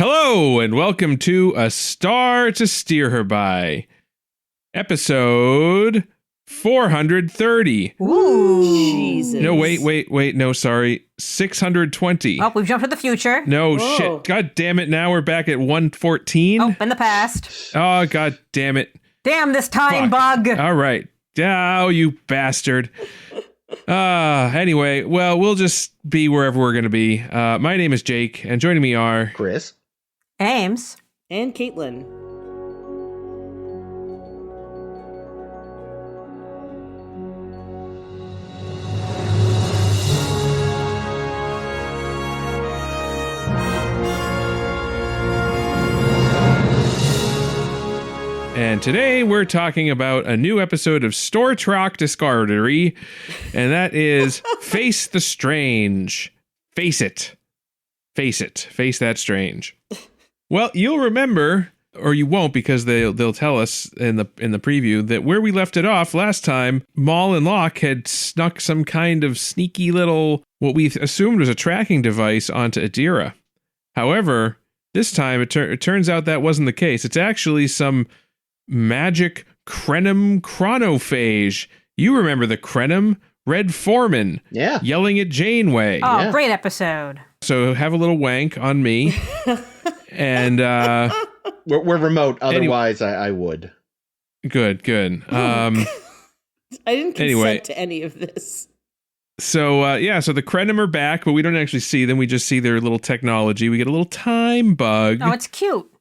Hello, and welcome to A Star to Steer Her By, episode 430. Ooh. Jesus. No, wait, no, sorry. 620. Oh, we've jumped to the future. No, Whoa. shit. God damn it, now we're back at 114. Oh, in the past. Oh, god damn it. Damn this time bug. All right. Oh, you bastard. Anyway, well, we'll just be wherever we're going to be. My name is Jake, and joining me are... Chris. Ames. And Caitlin. And today we're talking about a new episode of Star Trek Discovery, and that is Face the Strange. Face it. Face it. Face that strange. Well, you'll remember, or you won't because they'll tell us in the preview, that where we left it off last time, Maul and Locke had snuck some kind of sneaky little, what we assumed was a tracking device onto Adira. However, this time it turns out that wasn't the case. It's actually some magic Krenim chronophage. You remember the Krenim? Red Foreman. Yeah. Yelling at Janeway. Oh, Yeah. Great episode. So have a little wank on me. And We're remote, otherwise I would. good. I didn't consent Anyway. to any of this. So the Krenim are back, but we don't actually see them. We just see their little technology. We get a little time bug. Oh, it's cute.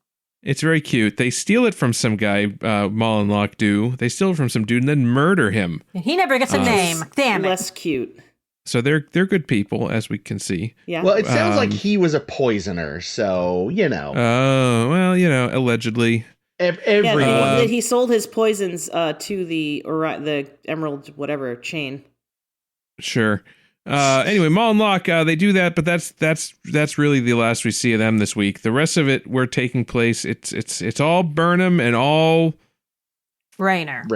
It's very cute. They steal it from some guy, Maul and Locke do. They steal it from some dude and then murder him. And he never gets a name. Damn it. Less cute. So they're good people, as we can see. Yeah. Well, it sounds like he was a poisoner, so, you know. Oh, well, allegedly. Everyone. He sold his poisons to the Emerald whatever chain. Sure. Anyway, Maul and Locke, they do that, but that's really the last we see of them this week. The rest of it, we're taking place. It's all Burnham and all Rayner.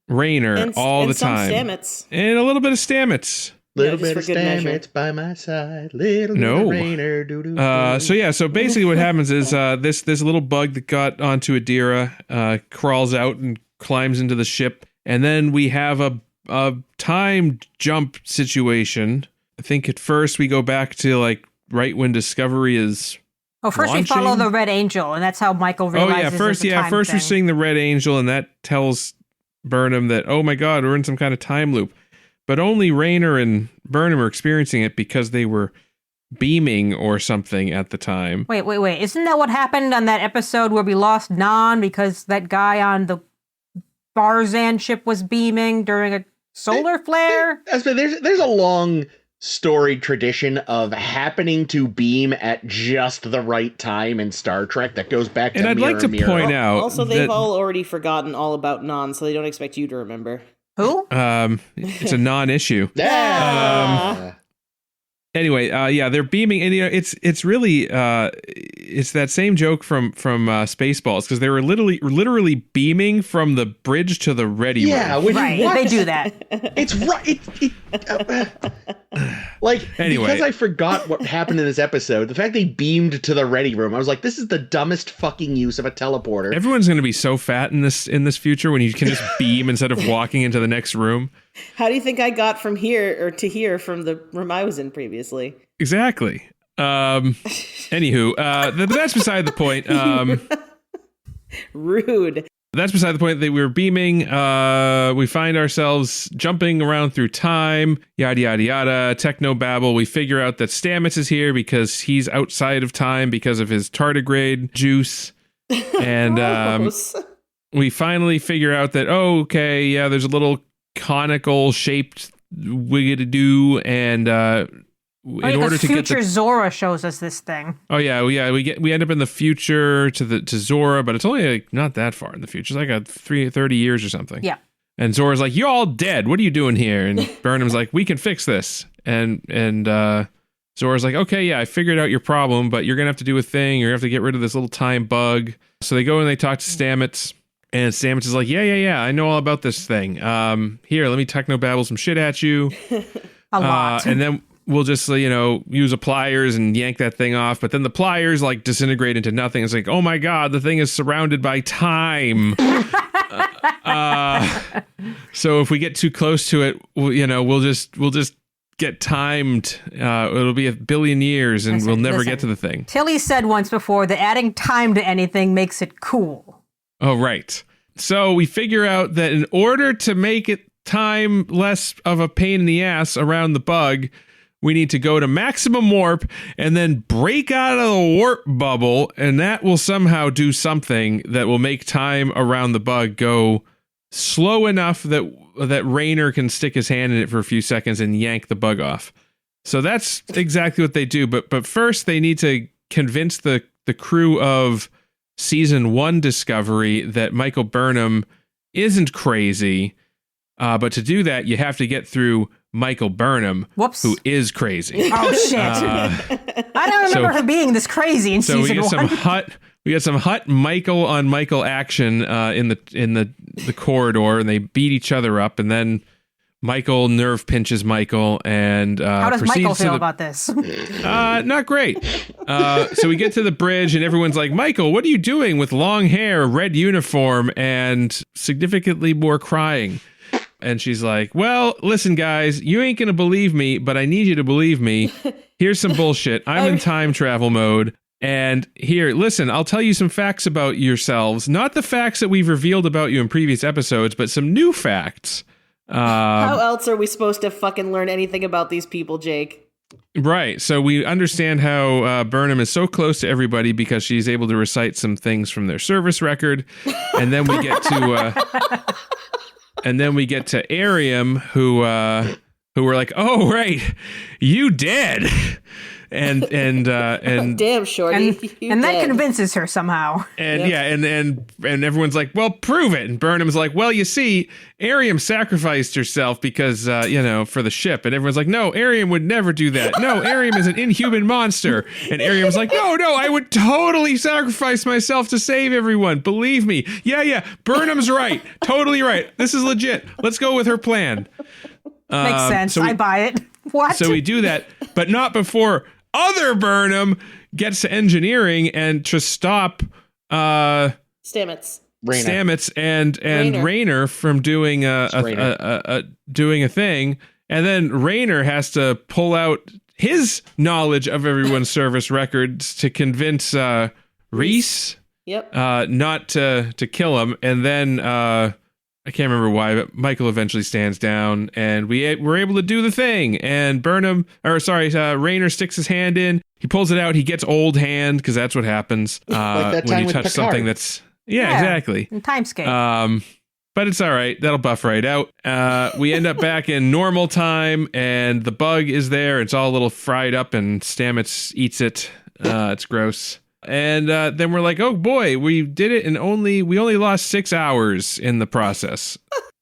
Rayner all the some time. Stamets. And a little bit of Stamets. Little just bit of for good measure. Stamets by my side. Little No. bit of Rayner. Doo-doo-doo. So basically what happens is this little bug that got onto Adira crawls out and climbs into the ship, and then we have a time jump situation. I think at first we go back to like right when Discovery is Oh, first launching. we follow the Red Angel, and that's how Michael realizes first it's a time we're thing. seeing the Red Angel, and that tells Burnham that, oh my god, we're in some kind of time loop. But only Rayner and Burnham are experiencing it because they were beaming or something at the time. Wait. Isn't that what happened on that episode where we lost Nan because that guy on the Barzan ship was beaming during a solar flare? There's a long story tradition of happening to beam at just the right time in Star Trek that goes back to And I'd like to point out Also, they've that, all already forgotten all about Non, so they don't expect you to remember. Who? it's a non-issue. Yeah. Anyway, they're beaming, and it's really it's that same joke from Spaceballs, because they were literally beaming from the bridge to the ready Yeah, room. which, Right, what? they do that. It's right. Anyway. Because I forgot what happened in this episode, the fact they beamed to the ready room, I was like, this is the dumbest fucking use of a teleporter. Everyone's going to be so fat in this future when you can just beam instead of walking into the next room. How do you think I got from here or to here from the room I was in previously? Exactly. Anywho, that's beside the point. Rude. That's beside the point. That we were beaming. We find ourselves jumping around through time. Yada yada yada. Techno babble. We figure out that Stamets is here because he's outside of time because of his tardigrade juice. And Gross. we finally figure out that there's a little conical shaped wiggity-doo, and in order to get future Zora shows us this thing. we end up in the future to Zora, but it's only like not that far in the future. It's like 30 years or something. Yeah. And Zora's like, "You're all dead. What are you doing here?" And Burnham's like, "We can fix this." And Zora's like, "Okay, yeah, I figured out your problem, but you're gonna have to do a thing. You're gonna have to get rid of this little time bug." So they go and they talk to Stamets. And Stamets is like, yeah, I know all about this thing. Here, let me technobabble some shit at you. A lot. And then we'll just, use a pliers and yank that thing off. But then the pliers like disintegrate into nothing. It's like, oh my God, the thing is surrounded by time. So if we get too close to it, we'll just get timed. It'll be 1 billion years and we'll never get to the thing. Tilly said once before that adding time to anything makes it cool. Oh, right. So we figure out that in order to make it time less of a pain in the ass around the bug, we need to go to maximum warp and then break out of the warp bubble, and that will somehow do something that will make time around the bug go slow enough that Rayner can stick his hand in it for a few seconds and yank the bug off. So that's exactly what they do. But first they need to convince the crew of season 1 Discovery that Michael Burnham isn't crazy. But to do that, you have to get through Michael Burnham, who is crazy. Oh shit! I don't remember her being this crazy in season 1. We got some hot Michael on Michael action in the corridor, and they beat each other up, and then Michael nerve pinches Michael, and how does Michael feel about this? Not great. So we get to the bridge, and everyone's like, "Michael, what are you doing with long hair, red uniform, and significantly more crying?" And she's like, well, listen, guys, you ain't going to believe me, but I need you to believe me. Here's some bullshit. I'm in time travel mode. And here, listen, I'll tell you some facts about yourselves. Not the facts that we've revealed about you in previous episodes, but some new facts. How else are we supposed to fucking learn anything about these people, Jake? Right. So we understand how Burnham is so close to everybody because she's able to recite some things from their service record. And then we get to... And then we get to Arium, who were like, "Oh, right, you dead," and damn shorty, and that convinces her somehow. And and everyone's like, "Well, prove it." And Burnham's like, "Well, you see, Arium sacrificed herself because for the ship." And everyone's like, "No, Arium would never do that. No, Arium is an inhuman monster." And Arium's like, "No, I would totally sacrifice myself to save everyone. Believe me. Yeah, Burnham's right. Totally right. This is legit. Let's go with her plan." Makes sense. I buy it. What? So we do that, but not before other Burnham gets to engineering and to stop Stamets and Rayner from doing doing a thing, and then Rayner has to pull out his knowledge of everyone's service records to convince Reese not to kill him, and then I can't remember why, but Michael eventually stands down, and we're able to do the thing. And Rayner sticks his hand in. He pulls it out. He gets old hand because that's what happens like when you touch something that's exactly in timescape. But it's all right. That'll buff right out. We end up back in normal time, and the bug is there. It's all a little fried up, and Stamets eats it. It's gross. And then we're like, oh boy, we did it, and we only lost 6 hours in the process.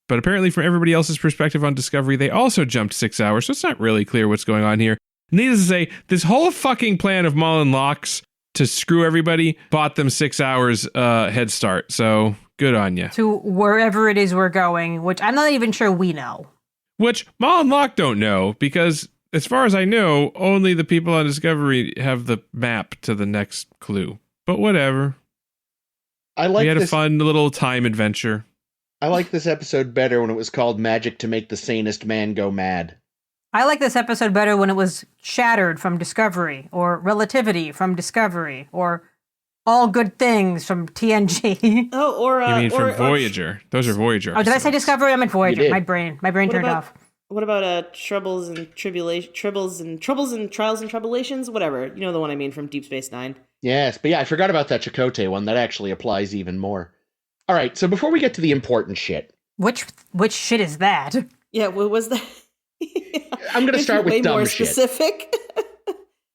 But apparently from everybody else's perspective on Discovery, they also jumped 6 hours, so it's not really clear what's going on here. Needless to say, this whole fucking plan of Mullen Locke's to screw everybody bought them 6 hours head start, so good on you. To wherever it is we're going, which I'm not even sure we know. Which Mullen Locke don't know, because... as far as I know, only the people on Discovery have the map to the next clue. But whatever. We had a fun little time adventure. I like this episode better when it was called Magic to Make the Sanest Man Go Mad. I like this episode better when it was Shattered from Discovery, or Relativity from Discovery, or All Good Things from TNG. You mean from Voyager? Those are Voyager. Oh, did I say Discovery? I meant Voyager. My brain turned off. What about troubles and trials and tribulations? Whatever. You know the one I mean from Deep Space Nine. Yes, but I forgot about that Chakotay one. That actually applies even more. All right, so before we get to the important shit. Which shit is that? Yeah, what was that? I'm going to start with dumb shit. Specific.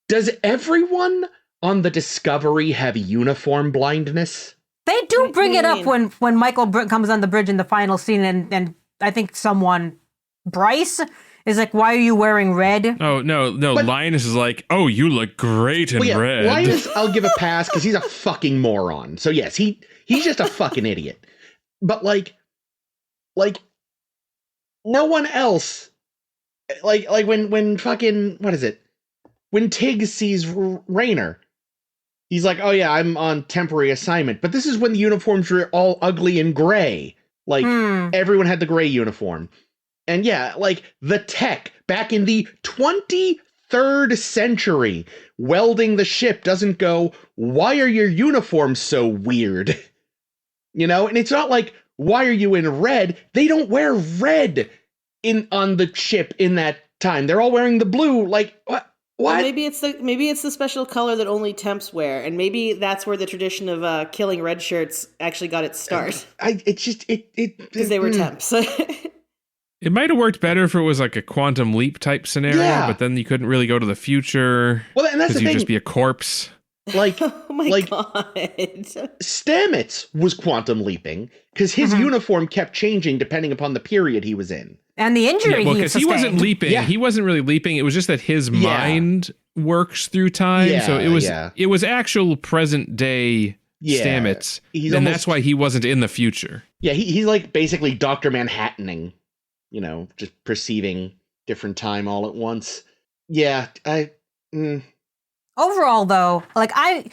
Does everyone on the Discovery have uniform blindness? They do bring it up when Michael comes on the bridge in the final scene, and I think Bryce is like, why are you wearing red? Oh, no. But Linus is like, oh, you look great in red. Linus, I'll give a pass because he's a fucking moron. So yes, he's just a fucking idiot. But like, no one else like when fucking, what is it? When Tig sees Rayner, he's like, oh yeah, I'm on temporary assignment. But this is when the uniforms were all ugly and gray. Like, everyone had the gray uniform. And yeah, like, the tech back in the 23rd century, welding the ship doesn't go, why are your uniforms so weird? You know? And it's not like, why are you in red? They don't wear red on the ship in that time. They're all wearing the blue. Like, what? Well, maybe it's the special color that only temps wear, and maybe that's where the tradition of killing red shirts actually got its start. Because they were temps. It might have worked better if it was like a quantum leap type scenario, but then you couldn't really go to the future. Well, and that's the thing. You'd just be a corpse. Like, oh my God. Stamets was quantum leaping because his uniform kept changing depending upon the period he was in. And the injury he because he wasn't leaping. Yeah. He wasn't really leaping. It was just that his mind works through time. Yeah, so it was actual present day Stamets. And that's why he wasn't in the future. Yeah, he's like basically Dr. Manhattaning, you know, just perceiving different time all at once. Yeah, Overall, though, like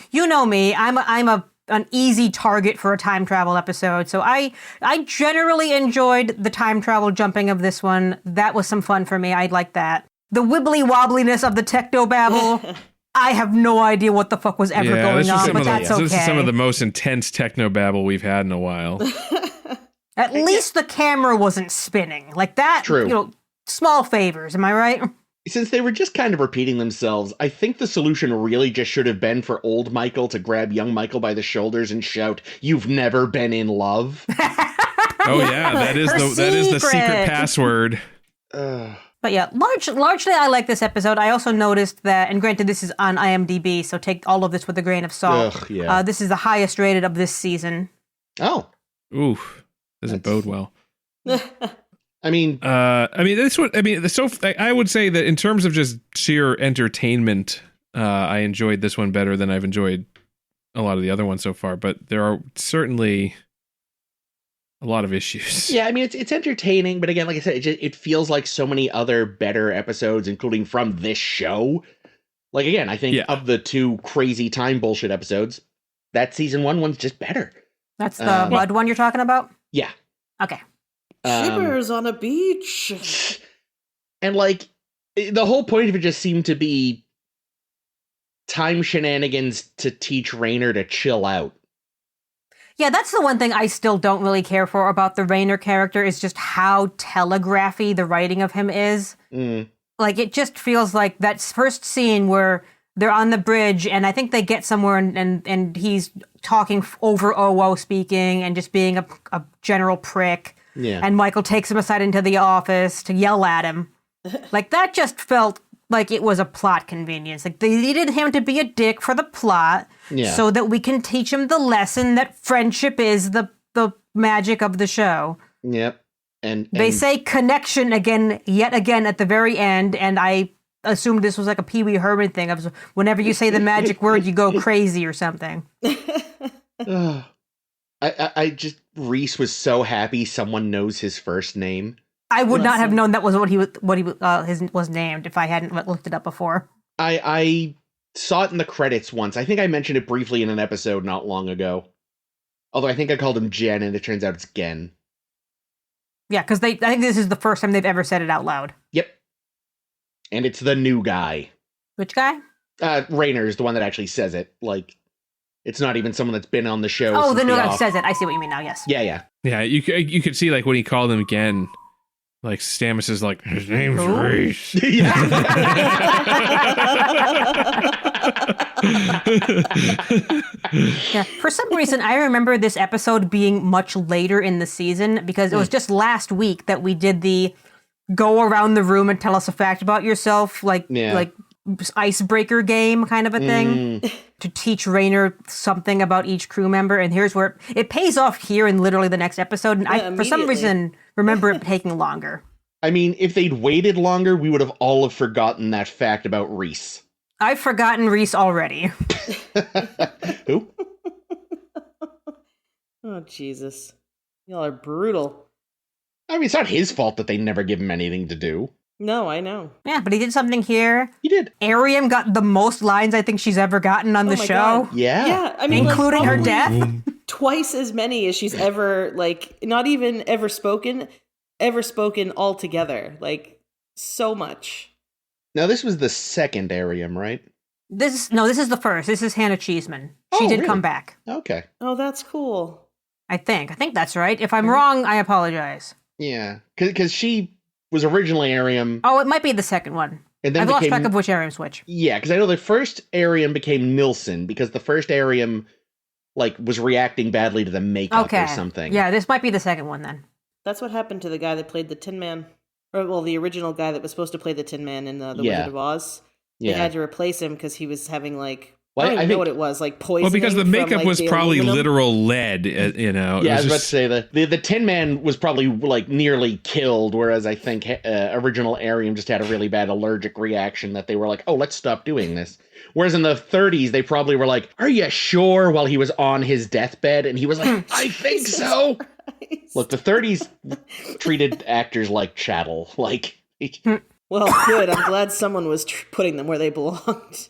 you know me, I'm an easy target for a time travel episode. So I generally enjoyed the time travel jumping of this one. That was some fun for me. I like that. The wibbly wobbliness of the techno babble. I have no idea what the fuck was ever going on, but that's okay. This is some of the most intense techno babble we've had in a while. At least the camera wasn't spinning like that. True. You know, small favors. Am I right? Since they were just kind of repeating themselves, I think the solution really just should have been for old Michael to grab young Michael by the shoulders and shout, "You've never been in love." Oh yeah, that is the secret password. But yeah, largely I like this episode. I also noticed that, and granted this is on IMDb, so take all of this with a grain of salt. This is the highest rated of this season. Oh. Oof. Doesn't bode well. I mean, this one. I mean, so I would say that in terms of just sheer entertainment, I enjoyed this one better than I've enjoyed a lot of the other ones so far. But there are certainly a lot of issues. Yeah, I mean, it's entertaining, but again, like I said, it feels like so many other better episodes, including from this show. Like again, I think of the two crazy time bullshit episodes, that season one's just better. That's the mud one you're talking about? Yeah. Okay. Shippers on a beach. And like, the whole point of it just seemed to be time shenanigans to teach Rayner to chill out. Yeah, that's the one thing I still don't really care for about the Rayner character is just how telegraphy the writing of him is. Like, it just feels like that first scene where they're on the bridge and I think they get somewhere and he's talking over OO speaking and just being a general prick. Yeah. And Michael takes him aside into the office to yell at him. Like, that just felt like it was a plot convenience. Like, they needed him to be a dick for the plot so that we can teach him the lesson that friendship is the magic of the show. Yep. And they say connection yet again at the very end, and I assumed this was like a Pee Wee Herman thing of whenever you say the magic word, you go crazy or something. I just, Reese was so happy someone knows his first name. I would not have known that was what he was named if I hadn't looked it up before. I saw it in the credits once. I think I mentioned it briefly in an episode not long ago. Although I think I called him Jen, and it turns out it's Gen. Yeah, because I think this is the first time they've ever said it out loud. Yep. And it's the new guy. Which guy? Rayner is the one that actually says it. Like, it's not even someone that's been on the show. Oh, the new guy says it. I see what you mean now, yes. Yeah. Yeah, you could see, like, when he called him again, like, Stamets is like, his name's Reese. Yeah, for some reason, I remember this episode being much later in the season because it was just last week that we did the go around the room and tell us a fact about yourself, like icebreaker game kind of a thing to teach Rayner something about each crew member. And here's where it pays off here in literally the next episode. And I, for some reason, remember it taking longer. I mean, if they'd waited longer, we would have all have forgotten that fact about Reese. I've forgotten Reese already. Who? Oh, Jesus. Y'all are brutal. I mean, it's not his fault that they never give him anything to do. No, I know. Yeah, but he did something here. He did. Ariam got the most lines I think she's ever gotten on the show. God. Yeah. Yeah, I mean, including her probably death. twice as many as she's ever, like, not even ever spoken altogether. Like, so much. Now, this was the second Ariam, right? This is the first. This is Hannah Cheeseman. She Oh, did really? come back. Okay. Oh, that's cool. I think that's right. If I'm wrong, I apologize. Yeah. Because she was originally Ariam. Oh, it might be the second one. And then I've lost track of which Ariam's which. Yeah, because I know the first Ariam became Nilsson because the first Ariam, like, was reacting badly to the makeup or something. Yeah, this might be the second one then. That's what happened to the guy that played the Tin Man. Or, well, the original guy that was supposed to play the Tin Man in the Wizard of Oz. They had to replace him because he was having, like, I don't even know what it was, like poisoning. Well, because the makeup from, was the probably aluminum. literal lead, you know. Yeah, I was about to say the Tin Man was probably, like, nearly killed, whereas I think original Ariam just had a really bad allergic reaction that they were like, oh, let's stop doing this. Whereas in the 30s, they probably were like, are you sure? While he was on his deathbed, and he was like, I think so. Christ. Look, the 30s treated actors like chattel. Like, Well, good. I'm glad someone was putting them where they belonged.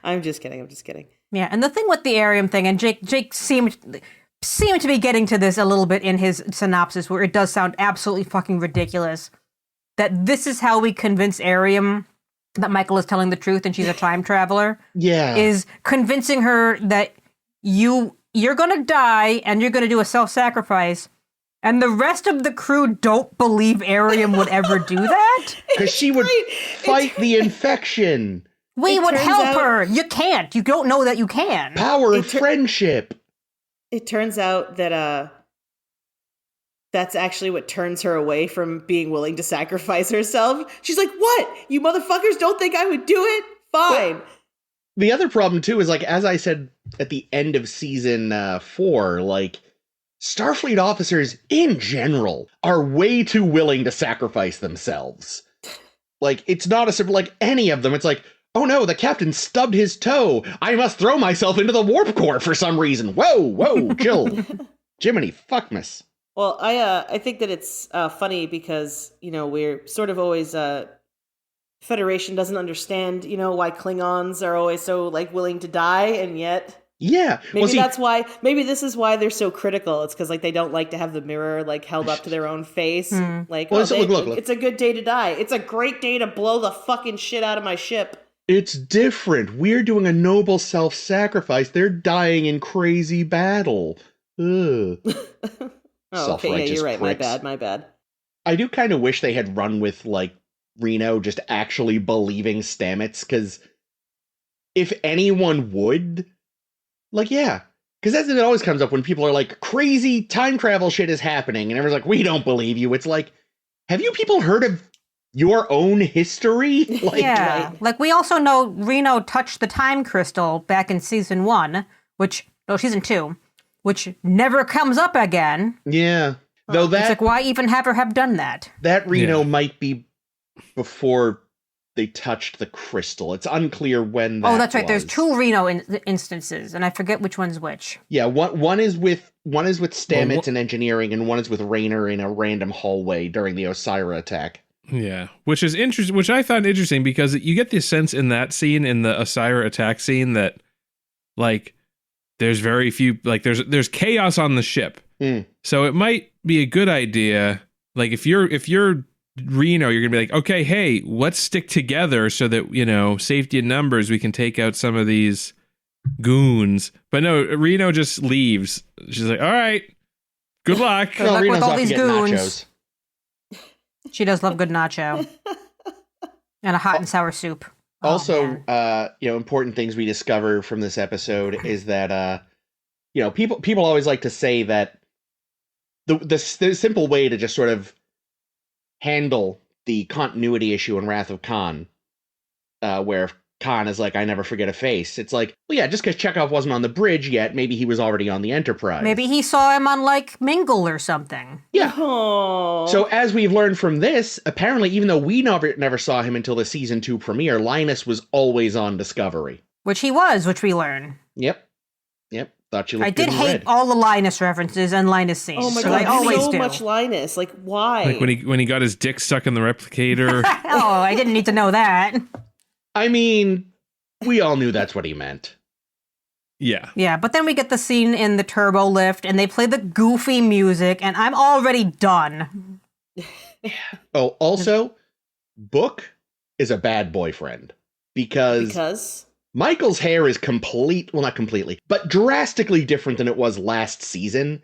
I'm just kidding. Yeah, and the thing with the Ariam thing, and Jake seemed to be getting to this a little bit in his synopsis, where it does sound absolutely fucking ridiculous, that this is how we convince Ariam that Michael is telling the truth and she's a time traveler. yeah. Is convincing her that you're gonna die and you're gonna do a self-sacrifice, and the rest of the crew don't believe Ariam would ever do that? Because she would fight the infection. We It would turns help out- her. You can't. You don't know that you can. Power of friendship. It turns out that that's actually what turns her away from being willing to sacrifice herself. She's like, what? You motherfuckers don't think I would do it? Fine. Well, the other problem, too, is, like, as I said at the end of season 4, like, Starfleet officers in general are way too willing to sacrifice themselves. Like, it's not a simple, like, any of them. It's like, oh no, the captain stubbed his toe. I must throw myself into the warp core for some reason. Whoa, chill. Jiminy fuckmas. Well, I think that it's funny because, you know, we're sort of always Federation doesn't understand, you know, why Klingons are always so, like, willing to die, and yet Yeah. maybe that's why. Maybe this is why they're so critical. It's because, like, they don't like to have the mirror, like, held up to their own face. Like, Well, look. it's a good day to die. It's a great day to blow the fucking shit out of my ship. It's different. We're doing a noble self-sacrifice. They're dying in crazy battle. Ugh. Oh, okay, yeah, you're right. Pricks. My bad. I do kind of wish they had run with, like, Reno just actually believing Stamets, because if anyone would, like, yeah. Because that's it always comes up when people are like, crazy time travel shit is happening, and everyone's like, we don't believe you. It's like, have you people heard of your own history? Like, Yeah. like, Like, we also know Reno touched the time crystal back in season 1, season 2, which never comes up again. yeah. Though It's that like, why even have her have done that? Reno Yeah. might be before they touched the crystal. It's unclear when that Oh, that's right. There's was. 2 Reno instances, and I forget which one's which. Yeah, one is with Stamets Well, in engineering, and one is with Rayner in a random hallway during the Osira attack. Yeah, which is interesting. Which I found interesting because you get the sense in that scene, in the Osira attack scene, that like there's very few, like there's chaos on the ship. So it might be a good idea, like if you're Reno, you're gonna be like, okay, hey, let's stick together so that, you know, safety in numbers, we can take out some of these goons. But no, Reno just leaves. She's like, all right, good luck. Good luck with Reno's all off to these get goons. nachos. She does love good nacho. And a hot and sour soup. Oh, Also, man. important things we discover from this episode is that, people always like to say that the simple way to just sort of handle the continuity issue in Wrath of Khan, where Khan is like, I never forget a face. It's like, well, yeah, just because Chekhov wasn't on the bridge yet, maybe he was already on the Enterprise. Maybe he saw him on, like, Mingle or something. Yeah. Oh. So as we've learned from this, apparently, even though we never saw him until the season 2 premiere, Linus was always on Discovery. Which we learn. Yep. Yep. Thought you looked I good did in hate red. all the Linus references and Linus scenes. Oh my I god, always so do. much Linus. Like, why? Like when he got his dick stuck in the replicator. Oh, I didn't need to know that. I mean, we all knew that's what he meant. Yeah. Yeah, but then we get the scene in the turbo lift, and they play the goofy music, and I'm already done. Oh, also, Book is a bad boyfriend because Michael's hair is not completely, but drastically different than it was last season.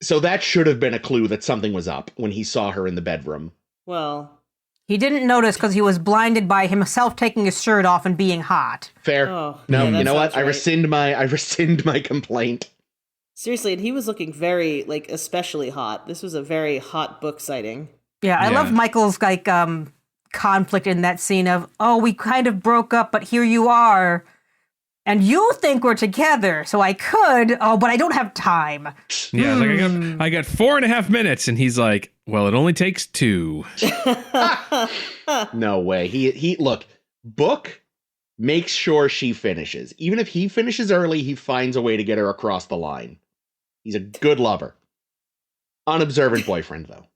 So that should have been a clue that something was up when he saw her in the bedroom. Well, He didn't notice because he was blinded by himself taking his shirt off and being hot. Fair. Oh, No, yeah, you know what? right. I rescind my complaint. Seriously, and he was looking very, like, especially hot. This was a very hot Book sighting. Yeah, I love Michael's conflict in that scene of, oh, we kind of broke up, but here you are. And you think we're together, so I could, but I don't have time. Yeah, like I got 4.5 minutes, and he's like, well, it only takes 2. No way. He look, Book makes sure she finishes. Even if he finishes early, he finds a way to get her across the line. He's a good lover. Unobservant boyfriend, though.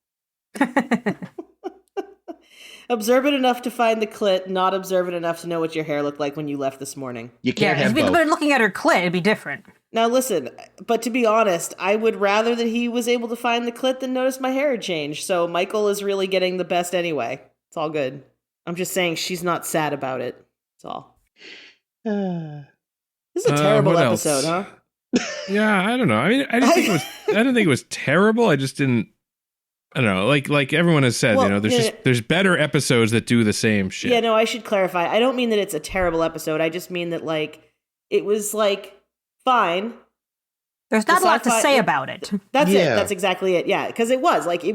Observant enough to find the clit, not observant enough to know what your hair looked like when you left this morning. You can't have if we'd both. been looking at her clit, it'd be different. Now listen, but to be honest, I would rather that he was able to find the clit than notice my hair had changed. So Michael is really getting the best anyway. It's all good. I'm just saying she's not sad about it. That's all. This is a terrible what episode, else? huh? Yeah, I don't know. I mean, I didn't think it was terrible. I just didn't. I don't know. Like everyone has said, Well, there's better episodes that do the same shit. Yeah, no, I should clarify. I don't mean that it's a terrible episode. I just mean that, like, it was, like, fine. There's not a lot to say about it. That's it. Yeah. That's exactly it. Yeah, because it was, like,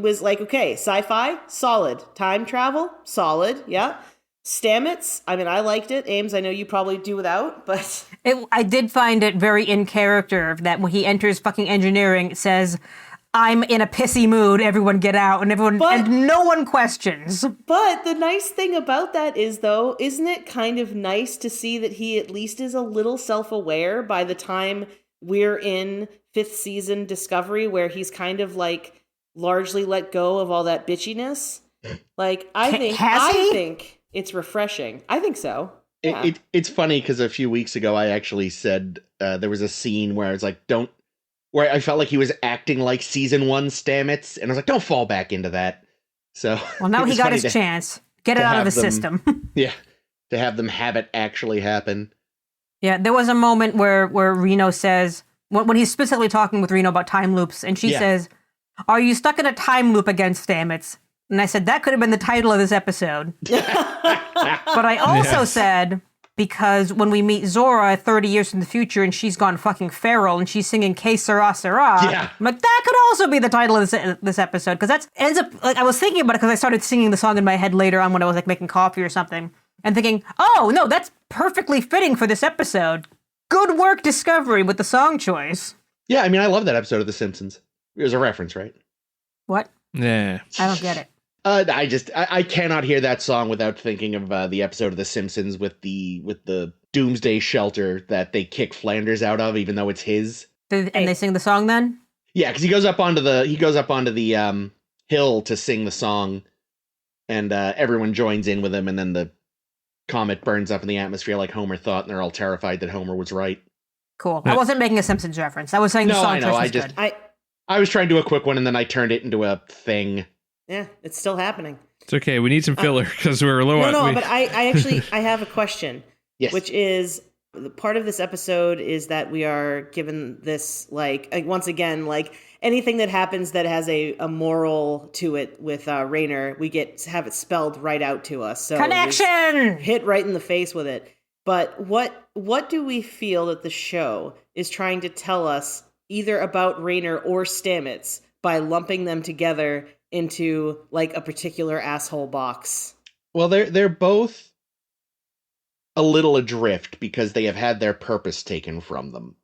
okay, sci-fi, solid. Time travel, solid, yeah. Stamets, I mean, I liked it. Ames, I know you probably do without, but... I did find it very in character that when he enters fucking engineering, it says, I'm in a pissy mood, everyone get out, and and no one questions. But the nice thing about that is, though, isn't it kind of nice to see that he at least is a little self-aware by the time we're in 5th season Discovery, where he's kind of, like, largely let go of all that bitchiness? Like, I think it's refreshing. I think so. Yeah. It's funny because a few weeks ago I actually said there was a scene where it's like, where I felt like he was acting like season 1 Stamets, and I was like, don't fall back into that. So Well, now he got his chance. Get it out of the system. Yeah, to have them have it actually happen. Yeah, there was a moment where Reno says, when he's specifically talking with Reno about time loops, and she says, are you stuck in a time loop against Stamets? And I said, that could have been the title of this episode. But I also said, because when we meet Zora 30 years in the future and she's gone fucking feral and she's singing Que Sera Sera, I'm like, that could also be the title of this episode. Because that ends up, like, I was thinking about it because I started singing the song in my head later on when I was, like, making coffee or something. And thinking, oh, no, that's perfectly fitting for this episode. Good work, Discovery, with the song choice. Yeah, I mean, I love that episode of The Simpsons. It was a reference, right? What? Yeah. I don't get it. I cannot hear that song without thinking of the episode of The Simpsons with the doomsday shelter that they kick Flanders out of, even though it's his. And they sing the song then? Yeah, because he goes up onto the hill to sing the song, and everyone joins in with him, and then the comet burns up in the atmosphere like Homer thought, and they're all terrified that Homer was right. Cool. I wasn't making a Simpsons reference. I was saying the song I know. I was trying to do a quick one, and then I turned it into a thing. Yeah, it's still happening. It's okay. We need some filler because we're low on... No, but I actually have a question. Yes. Which is, the part of this episode is that we are given this, like once again, like, anything that happens that has a moral to it with Rayner, we have it spelled right out to us. So connection! Hit right in the face with it. But what do we feel that the show is trying to tell us either about Rayner or Stamets by lumping them together into, like, a particular asshole box? Well, they're both a little adrift because they have had their purpose taken from them.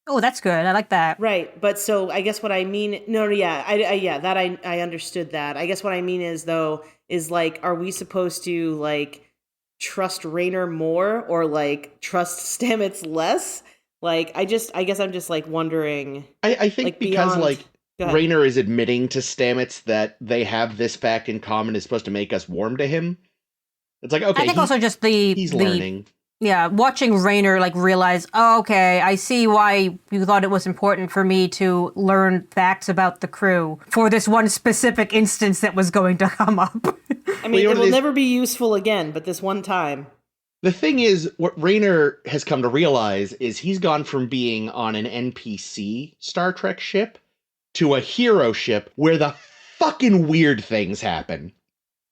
Oh, that's good. I like that. Right, but so I guess what I mean, I understood that. I guess what I mean is, though, is, like, are we supposed to, like, trust Rayner more or, like, trust Stamets less? Like, I guess I'm just like wondering. I think like, because beyond... like Rayner is admitting to Stamets that they have this fact in common is supposed to make us warm to him. It's like, okay, I think also just he's learning. Yeah, watching Rayner like realize, oh, okay, I see why you thought it was important for me to learn facts about the crew for this one specific instance that was going to come up. I mean, it will never be useful again, but this one time. The thing is, what Rayner has come to realize is he's gone from being on an NPC Star Trek ship to a hero ship where the fucking weird things happen.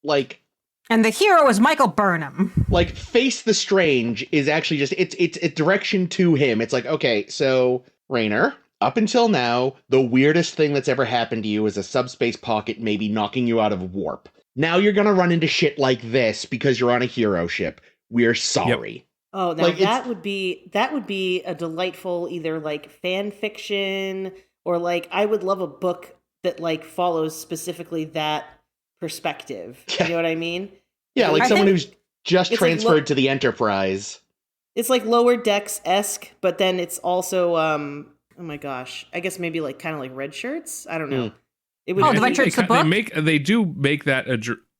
Like... And the hero is Michael Burnham. Like, Face the Strange is actually just, it's a direction to him. It's like, okay, so, Rayner, up until now, the weirdest thing that's ever happened to you is a subspace pocket maybe knocking you out of warp. Now you're gonna run into shit like this because you're on a hero ship. We're sorry. Yep. Oh, now like, that would be a delightful either like fan fiction or like I would love a book that like follows specifically that perspective. You know what I mean? Yeah, like someone who's just transferred to the Enterprise. It's like Lower Decks-esque, but then it's also oh my gosh, I guess maybe like kind of like Red Shirts. I don't know. The Red Shirts the book. They do make that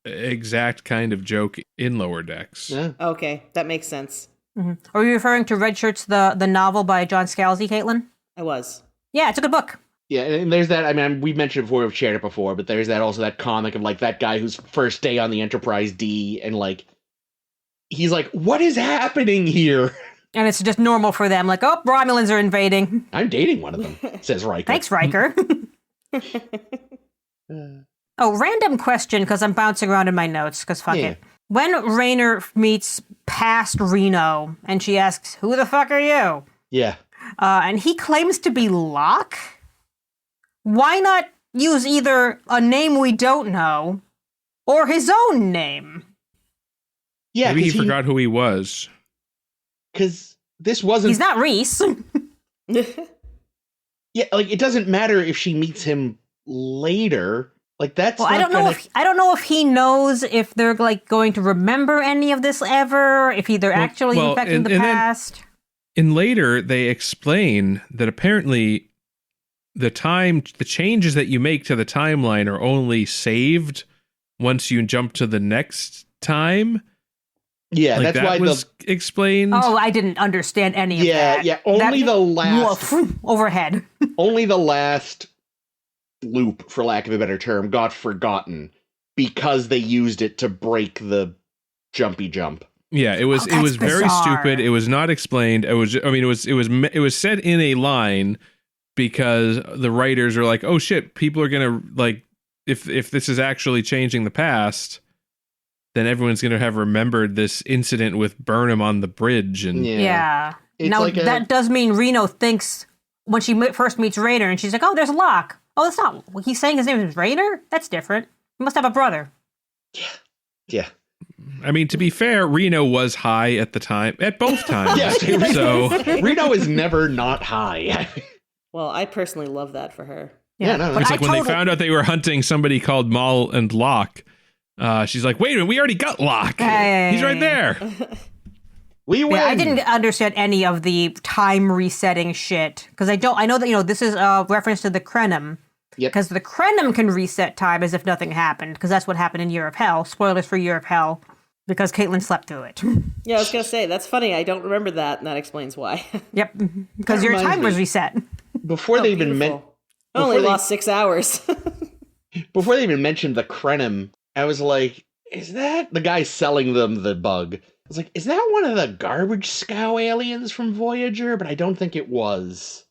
exact kind of joke in Lower Decks. Yeah. Okay, that makes sense. Mm-hmm. Are you referring to Red Shirts, the novel by John Scalzi, Caitlin? I was. Yeah, it's a good book. Yeah, and there's that, I mean, we've mentioned it before, we've shared it before, but there's that also that comic of, like, that guy whose first day on the Enterprise D, and, like, he's like, what is happening here? And it's just normal for them, like, oh, Romulans are invading. I'm dating one of them, says Riker. Thanks, Riker. Random question, because I'm bouncing around in my notes, because fuck it. When Rayner meets past Reno, and she asks, who the fuck are you? Yeah. And he claims to be Locke? Why not use either a name we don't know or his own name? Yeah, maybe he forgot who he was. Because this wasn't... He's not Reese. Yeah, like, it doesn't matter if she meets him later. Like, that's I don't know if he knows if they're, like, going to remember any of this ever, if they're actually infecting the past. In later, they explain that apparently... the changes that you make to the timeline are only saved once you jump to the next time. Yeah, like that's why was explained. Oh, I didn't understand any of that. Yeah, only the last overhead. Only the last loop, for lack of a better term, got forgotten because they used it to break the jumpy jump. Yeah, it was very stupid. It was not explained. It was said in a line. Because the writers are like, oh shit, people are gonna like, if this is actually changing the past, then everyone's gonna have remembered this incident with Burnham on the bridge. And now like that does mean Reno thinks when she first meets Rayner, and she's like, oh, there's Locke. Oh, that's not. He's saying his name is Rayner. That's different. He must have a brother. Yeah. I mean, to be fair, Reno was high at the time, at both times. Yeah, so Reno is never not high. Well, I personally love that for her. Yeah, no. It's like when they found out they were hunting somebody called Maul and Locke, she's like, wait a minute, we already got Locke. Hey. He's right there. We win. I didn't understand any of the time resetting shit. Because I know that, this is a reference to the Krenim. Yep. Because the Krenim can reset time as if nothing happened. Because that's what happened in Year of Hell. Spoilers for Year of Hell. Because Caitlin slept through it. Yeah, I was going to say, that's funny. I don't remember that, and that explains why. Yep. Because your time was reset. Before they even I only lost 6 hours. Before they even mentioned the Krenim, I was like, is that the guy selling them the bug? I was like, is that one of the garbage scow aliens from Voyager? But I don't think it was.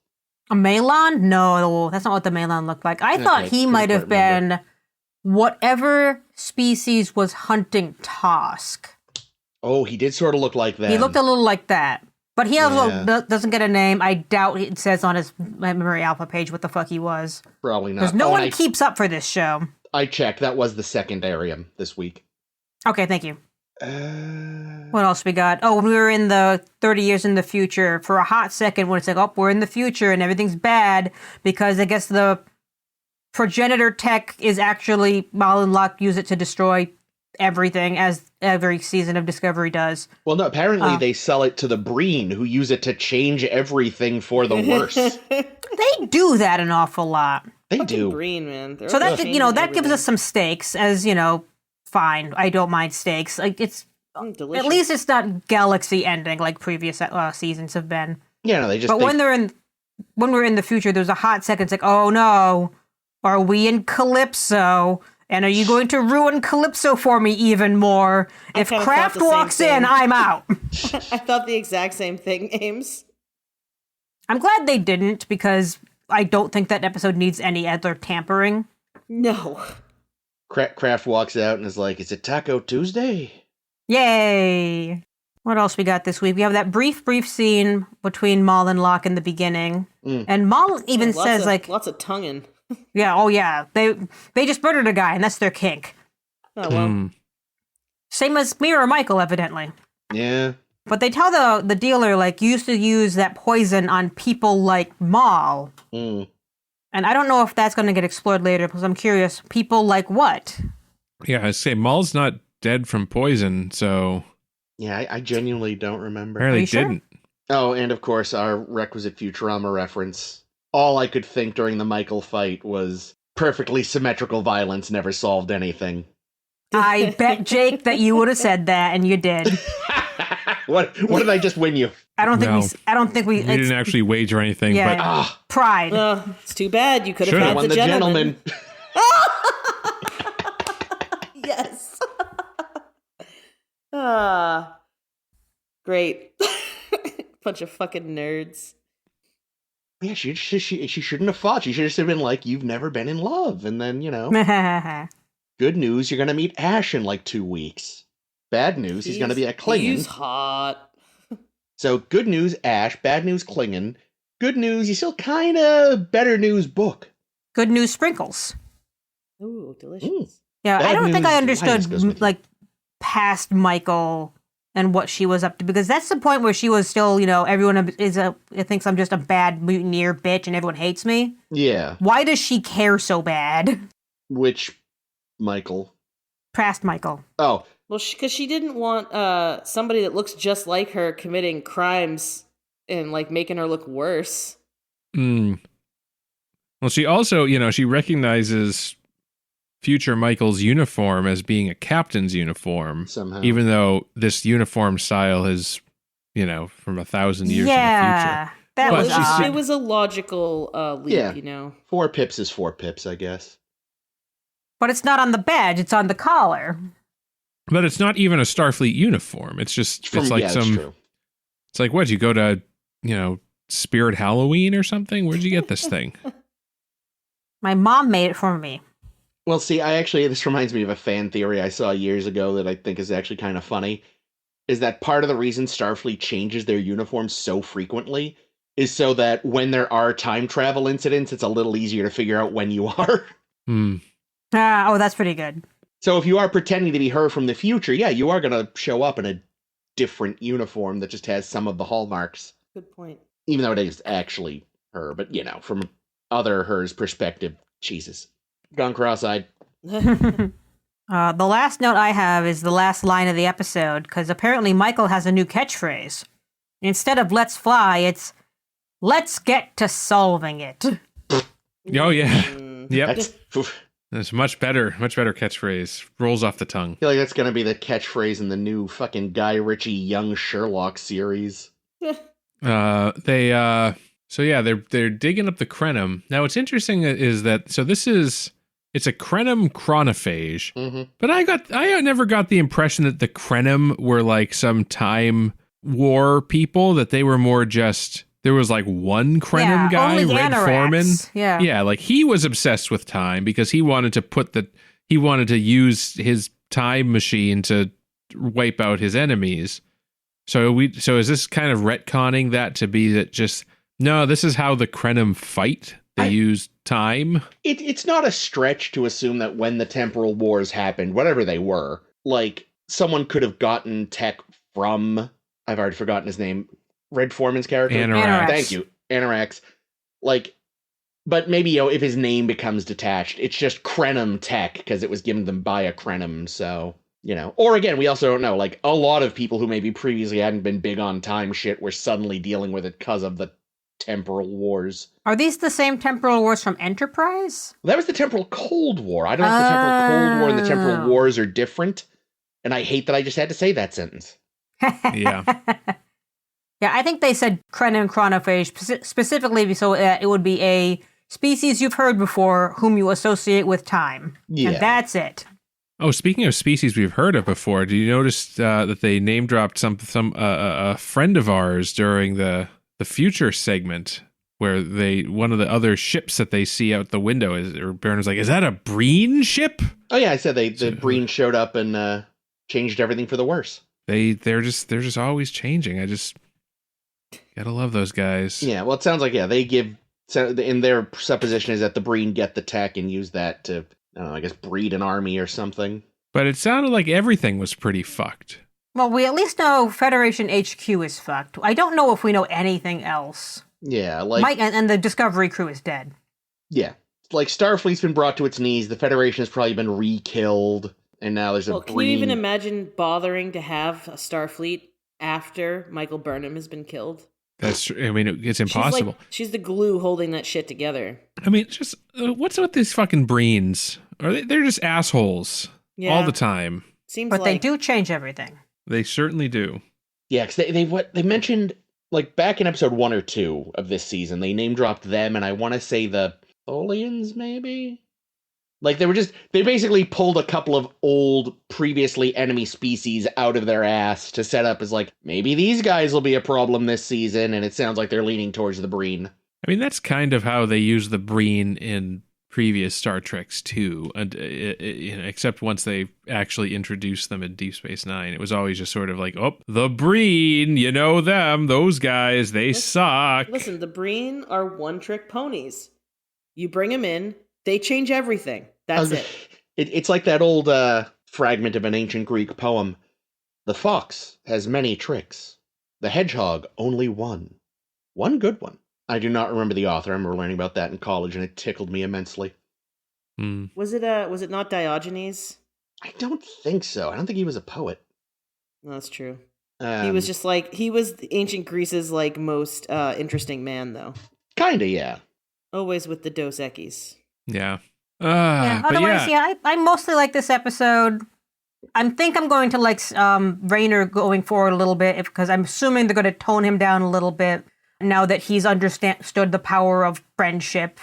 A Malon? No, that's not what the Malon looked like. I thought he might have been whatever species was hunting Tosk. Oh, he did sort of look like that. He looked a little like that. But he also doesn't get a name. I doubt it says on his Memory Alpha page what the fuck he was. Probably not. Because no one keeps up for this show. I checked. That was the secondarium this week. Okay, thank you. What else we got? Oh, when we were in the 30 years in the future, for a hot second when it's like, oh, we're in the future and everything's bad because I guess the progenitor tech is actually, Mal and Locke use it to destroy everything, as every season of Discovery does. Well, no, apparently they sell it to the BREEN, who use it to change everything for the worse. They do that an awful lot. They Fucking do. BREEN, man. So that that gives us some stakes, as fine. I don't mind stakes. Like it's delicious. at least it's not galaxy ending like previous seasons have been. Yeah, no, they just. But when we're in the future, there's a hot second. It's like, oh no, are we in Calypso? And are you going to ruin Calypso for me even more? If Kraft walks in, I'm out. I thought the exact same thing, Ames. I'm glad they didn't, because I don't think that episode needs any other tampering. No. Kraft walks out and is like, "Is it Taco Tuesday?" Yay! What else we got this week? We have that brief scene between Maul and Locke in the beginning. And Maul even says, lots of tonguing. Yeah, oh yeah. They just murdered a guy, and that's their kink. Oh, well. Same as me or Michael, evidently. Yeah. But they tell the dealer, like, you used to use that poison on people like Maul. And I don't know if that's going to get explored later, because I'm curious. People like what? Yeah, I say Maul's not dead from poison, so... Yeah, I genuinely don't remember. Apparently didn't. Sure? Oh, and of course, our requisite Futurama reference. All I could think during the Michael fight was perfectly symmetrical violence never solved anything. I bet, Jake, that you would have said that, and you did. What did I just win you? I don't think we. You didn't actually wager anything, but pride. It's too bad. You could have had won the gentleman. Yes. Great. Bunch of fucking nerds. Yeah, she shouldn't have fought. She should have just been like, "You've never been in love," and then good news, you're gonna meet Ash in like 2 weeks. Bad news, he's gonna be a Klingon. He's hot. So good news, Ash. Bad news, Klingon. Good news, you still kind of better news, Book. Good news, Sprinkles. Ooh, delicious. Yeah, Bad I don't think news, I Linus goes with understood like past Michael and what she was up to, because that's the point where she was still, everyone thinks I'm just a bad mutineer bitch and everyone hates me. Yeah. Why does she care so bad? Which Michael? Past Michael. Oh. Well, because she didn't want somebody that looks just like her committing crimes and like making her look worse. Well, she also, she recognizes future Michael's uniform as being a captain's uniform. Somehow. Even though this uniform style is, from 1,000 years in the future. It was a logical leap, 4 pips is 4 pips, I guess. But it's not on the badge, it's on the collar. But it's not even a Starfleet uniform. It's just, it's like it's like, what, you go to, Spirit Halloween or something? Where'd you get this thing? My mom made it for me. Well, see, this reminds me of a fan theory I saw years ago that I think is actually kind of funny, is that part of the reason Starfleet changes their uniforms so frequently is so that when there are time travel incidents, it's a little easier to figure out when you are. That's pretty good. So if you are pretending to be her from the future, yeah, you are going to show up in a different uniform that just has some of the hallmarks. Good point. Even though it is actually her, but, from other her's perspective, Jesus. Gone cross-eyed. The last note I have is the last line of the episode, because apparently Michael has a new catchphrase. Instead of "let's fly," it's "let's get to solving it." Oh, yeah. Yep. That's much better catchphrase. Rolls off the tongue. I feel like that's going to be the catchphrase in the new fucking Guy Ritchie Young Sherlock series. So yeah, they're digging up the Krenim. Now what's interesting is that, it's a Krenim chronophage, but I never got the impression that the Krenim were like some time war people, that they were more just, there was like one Krenim guy, Red Foreman. Yeah, like he was obsessed with time because he wanted to use his time machine to wipe out his enemies. So is this kind of retconning that to be that just, no, this is how the Krenim fight? They use time? It's not a stretch to assume that when the temporal wars happened, whatever they were, like, someone could have gotten tech from, I've already forgotten his name, Red Foreman's character? Anorax. Thank you. Anorax. Like, but maybe, if his name becomes detached, it's just Krenim tech, because it was given them by a Krenim, so, Or again, we also don't know. Like, a lot of people who maybe previously hadn't been big on time shit were suddenly dealing with it because of the temporal wars. Are these the same temporal wars from Enterprise? Well, that was the temporal Cold War. I don't know if the temporal Cold War and the temporal wars are different. And I hate that I just had to say that sentence. Yeah. Yeah, I think they said Krenin chronophage specifically so it would be a species you've heard before whom you associate with time. Yeah. And that's it. Oh, speaking of species we've heard of before, do you notice that they name dropped a friend of ours during the future segment where one of the other ships that they see out the window or Byrne's like, is that a BREEN ship? Oh yeah, I said the BREEN showed up and changed everything for the worse. They're just always changing. I just gotta love those guys. Yeah, well, it sounds like they give. So in their supposition is that the BREEN get the tech and use that to, I don't know, I guess breed an army or something. But it sounded like everything was pretty fucked. Well, we at least know Federation HQ is fucked. I don't know if we know anything else. Yeah, like Mike and the Discovery crew is dead. Yeah, like Starfleet's been brought to its knees. The Federation has probably been re-killed, and now there's a BREEN. Can you even imagine bothering to have a Starfleet after Michael Burnham has been killed? That's, I mean, it's impossible. She's the glue holding that shit together. I mean, just what's with these fucking BREENs? They're just assholes all the time. But they do change everything. They certainly do. Yeah, because they mentioned, like, back in episode 1 or 2 of this season, they name dropped them, and I want to say the Tholians, maybe? Like, they basically pulled a couple of old, previously enemy species out of their ass to set up as, like, maybe these guys will be a problem this season, and it sounds like they're leaning towards the BREEN. I mean, that's kind of how they use the BREEN in previous Star Treks, too, and except once they actually introduced them in Deep Space Nine. It was always just sort of like, oh, the BREEN, you know them, those guys, they suck. Listen, the BREEN are one-trick ponies. You bring them in, they change everything. That's it. It's like that old fragment of an ancient Greek poem. The fox has many tricks. The hedgehog only one. One good one. I do not remember the author. I remember learning about that in college, and it tickled me immensely. Was it not Diogenes? I don't think so. I don't think he was a poet. No, that's true. He was just like, he was ancient Greece's like most interesting man, though. Kinda, yeah. Always with the Dos Equis. Yeah. Otherwise, I mostly like this episode. I think I'm going to like Rayner going forward a little bit because I'm assuming they're going to tone him down a little bit now that he's understood the power of friendship.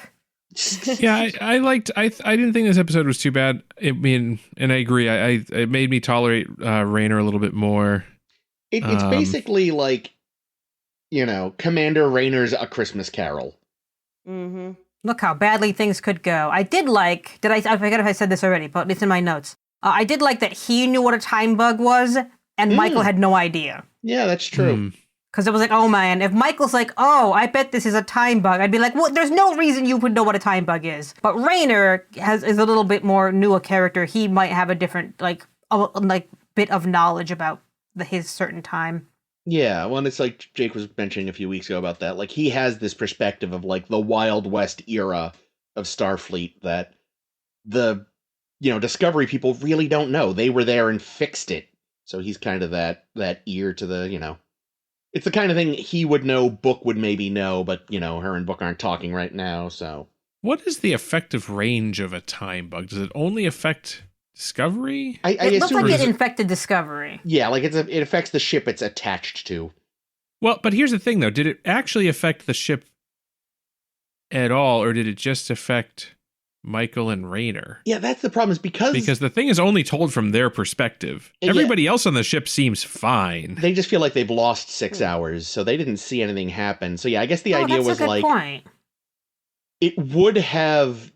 Yeah, I didn't think this episode was too bad. I mean, and I agree. It made me tolerate Rayner a little bit more. It's basically like, Commander Rayner's A Christmas Carol. Mm-hmm. Look how badly things could go. I forget if I said this already, but it's in my notes. I did like that he knew what a time bug was, and Michael had no idea. Yeah, that's true. Because it was like, oh man, if Michael's like, oh, I bet this is a time bug, I'd be like, well, there's no reason you would know what a time bug is. But Rayner is a little bit more new a character. He might have a different, bit of knowledge about his certain time. Yeah, well, and it's like Jake was mentioning a few weeks ago about that. Like, he has this perspective of, like, the Wild West era of Starfleet that the, Discovery people really don't know. They were there and fixed it. So he's kind of that ear to the, It's the kind of thing he would know, Book would maybe know, but, her and Book aren't talking right now, so. What is the effective range of a time bug? Does it only affect Discovery? It looked like it infected Discovery. Yeah, like it affects the ship it's attached to. Well, but here's the thing, though. Did it actually affect the ship at all, or did it just affect Michael and Rayner? Yeah, that's the problem, is because the thing is only told from their perspective. Everybody else on the ship seems fine. They just feel like they've lost 6 hours, so they didn't see anything happen. So yeah, I guess the idea was that's a good point. It would have,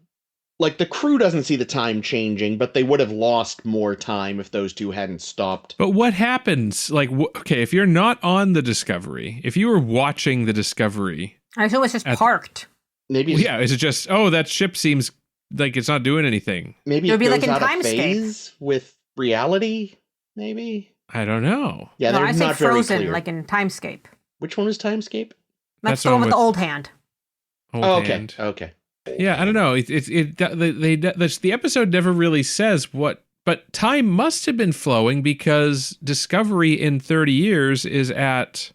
like, the crew doesn't see the time changing, but they would have lost more time if those two hadn't stopped. But what happens? Like, okay, if you're not on the Discovery, if you were watching the Discovery, I assume it's just parked. Maybe. Is it just, that ship seems like it's not doing anything? Maybe it goes out of phase with reality. Maybe. I don't know. Yeah, they're I say not very Frozen, clear. like in Timescape. Which one is Timescape? That's the one with the old hand. Okay. Yeah, I don't know. The episode never really says what But time must have been flowing because Discovery in 30 years is at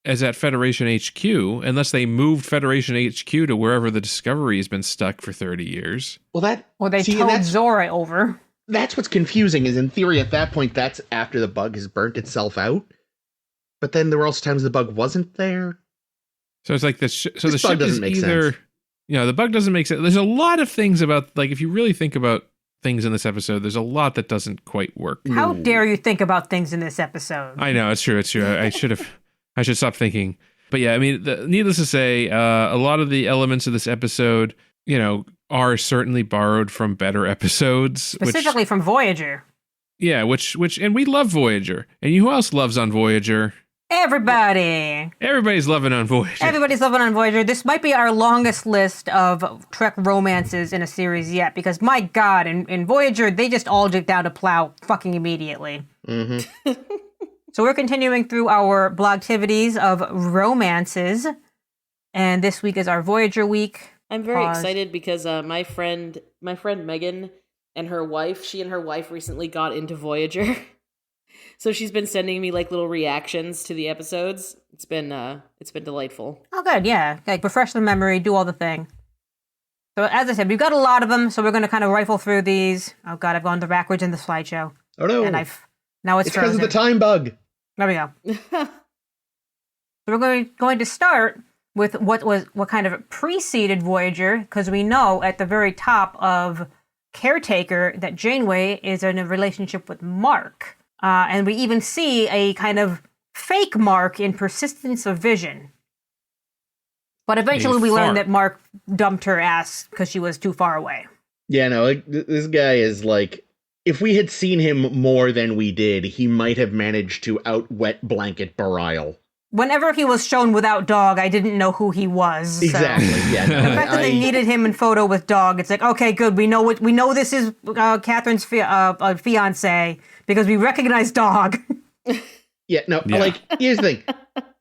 Federation HQ, unless they moved Federation HQ to wherever the Discovery has been stuck for 30 years. Well, they towed Zora over. That's what's confusing, is in theory at that point, that's after the bug has burnt itself out. But then there were also times the bug wasn't there. So it's like the ship is either... sense. The bug doesn't make sense. There's a lot of things about, like, if you really think about things in this episode, there's a lot that doesn't quite work. How dare you think about things in this episode? I know, it's true. I should stop thinking. But yeah, I mean, needless to say, a lot of the elements of this episode, are certainly borrowed from better episodes. Specifically from Voyager. Yeah, and we love Voyager. And who else loves on Voyager? Everybody. Everybody's loving on Voyager. Everybody's loving on Voyager. This might be our longest list of Trek romances in a series yet, because my God, in Voyager, they just all get down to plow fucking immediately. Mm-hmm. So we're continuing through our blogtivities of romances, and this week is our Voyager week. I'm very excited because my friend Megan and her wife, she and her wife recently got into Voyager. So she's been sending me like little reactions to the episodes. It's been delightful. Oh, good, yeah. Like refresh the memory, do all the thing. So as I said, we've got a lot of them, so we're going to kind of rifle through these. Oh God, I've gone backwards in the slideshow. Oh no! And now it's because frozen. of the time bug. There we go. So we're going to start with what kind of preceded Voyager, because we know at the very top of Caretaker that Janeway is in a relationship with Mark. And we even see a kind of fake Mark in Persistence of Vision. But eventually we learn that Mark dumped her ass because she was too far away. Yeah, no, like, this guy is like, if we had seen him more than we did, he might have managed to out-wet blanket Bareil. Whenever he was shown without Dog, I didn't know who he was. Exactly, so. yeah. No, the fact that they needed him in photo with Dog, it's like, okay, good, we know this is Catherine's fiance because we recognize Dog. Yeah, no, like, here's the thing.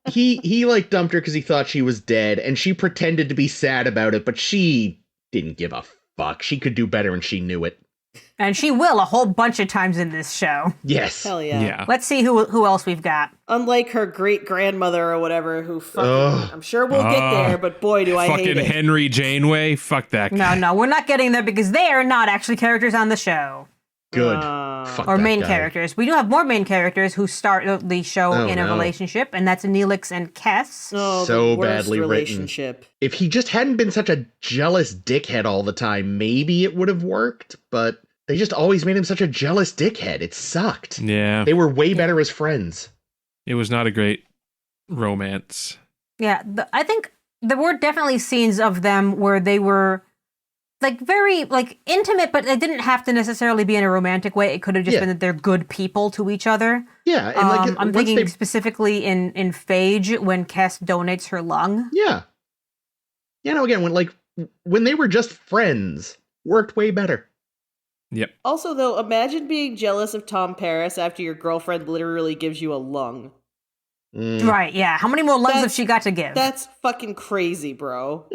He like dumped her because he thought she was dead, and she pretended to be sad about it, but she didn't give a fuck. She could do better, and she knew it. And she will a whole bunch of times in this show. Yes. Hell yeah. Let's see who else we've got. Unlike her great-grandmother or whatever, who fucking... I'm sure we'll get there, but boy, do I hate it. Fucking Henry Janeway? Fuck that guy. No, we're not getting there because they are not actually characters on the show. Good. Or main characters. We do have more main characters who start the show in a relationship, and that's Neelix and Kes. Oh, so the worst badly relationship. Written. If he just hadn't been such a jealous dickhead all the time, maybe it would have worked, but they just always made him such a jealous dickhead. It sucked. Yeah. They were way better as friends. It was not a great romance. Yeah, I think there were definitely scenes of them where they were like very like intimate, but it didn't have to necessarily be in a romantic way. It could have just been that they're good people to each other. Yeah, and like I'm thinking specifically in Phage when Kes donates her lung. Yeah. You know, again, when they were just friends, worked way better. Yep. Also, though, imagine being jealous of Tom Paris after your girlfriend literally gives you a lung. Right, yeah. How many more lungs have she got to give? That's fucking crazy, bro.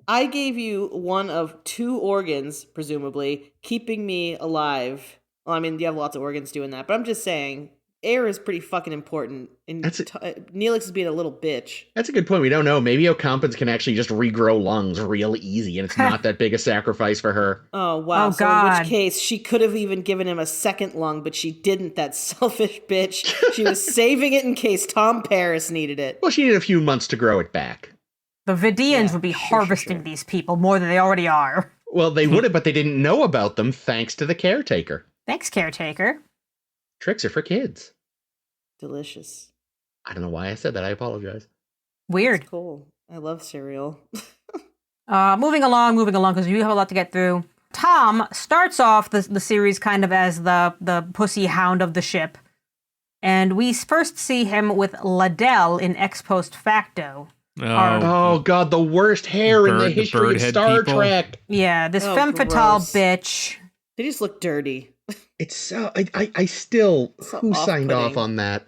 I gave you one of 2 organs, presumably, keeping me alive. Well, I mean, you have lots of organs doing that, but I'm just saying, air is pretty fucking important. And Neelix is being a little bitch. That's a good point. We don't know. Maybe Ocampans can actually just regrow lungs real easy, and it's not that big a sacrifice for her. Oh, wow. Oh, so God. in which case, she could have even given him a second lung, but she didn't, that selfish bitch. She was saving it in case Tom Paris needed it. Well, she needed a few months to grow it back. The Vidians would be harvesting these people more than they already are. Well, they would have, but they didn't know about them thanks to the caretaker. Thanks, caretaker. Tricks are for kids. Delicious. I don't know why I said that. I apologize. Weird. That's cool. I love cereal. Moving along, because we have a lot to get through. Tom starts off the series kind of as the pussy hound of the ship. And we first see him with Liddell in Ex Post Facto. Oh, God, the worst hair in the history of Star Trek. Yeah, this femme fatale bitch. They just look dirty. It's so... I still... So who signed off on that?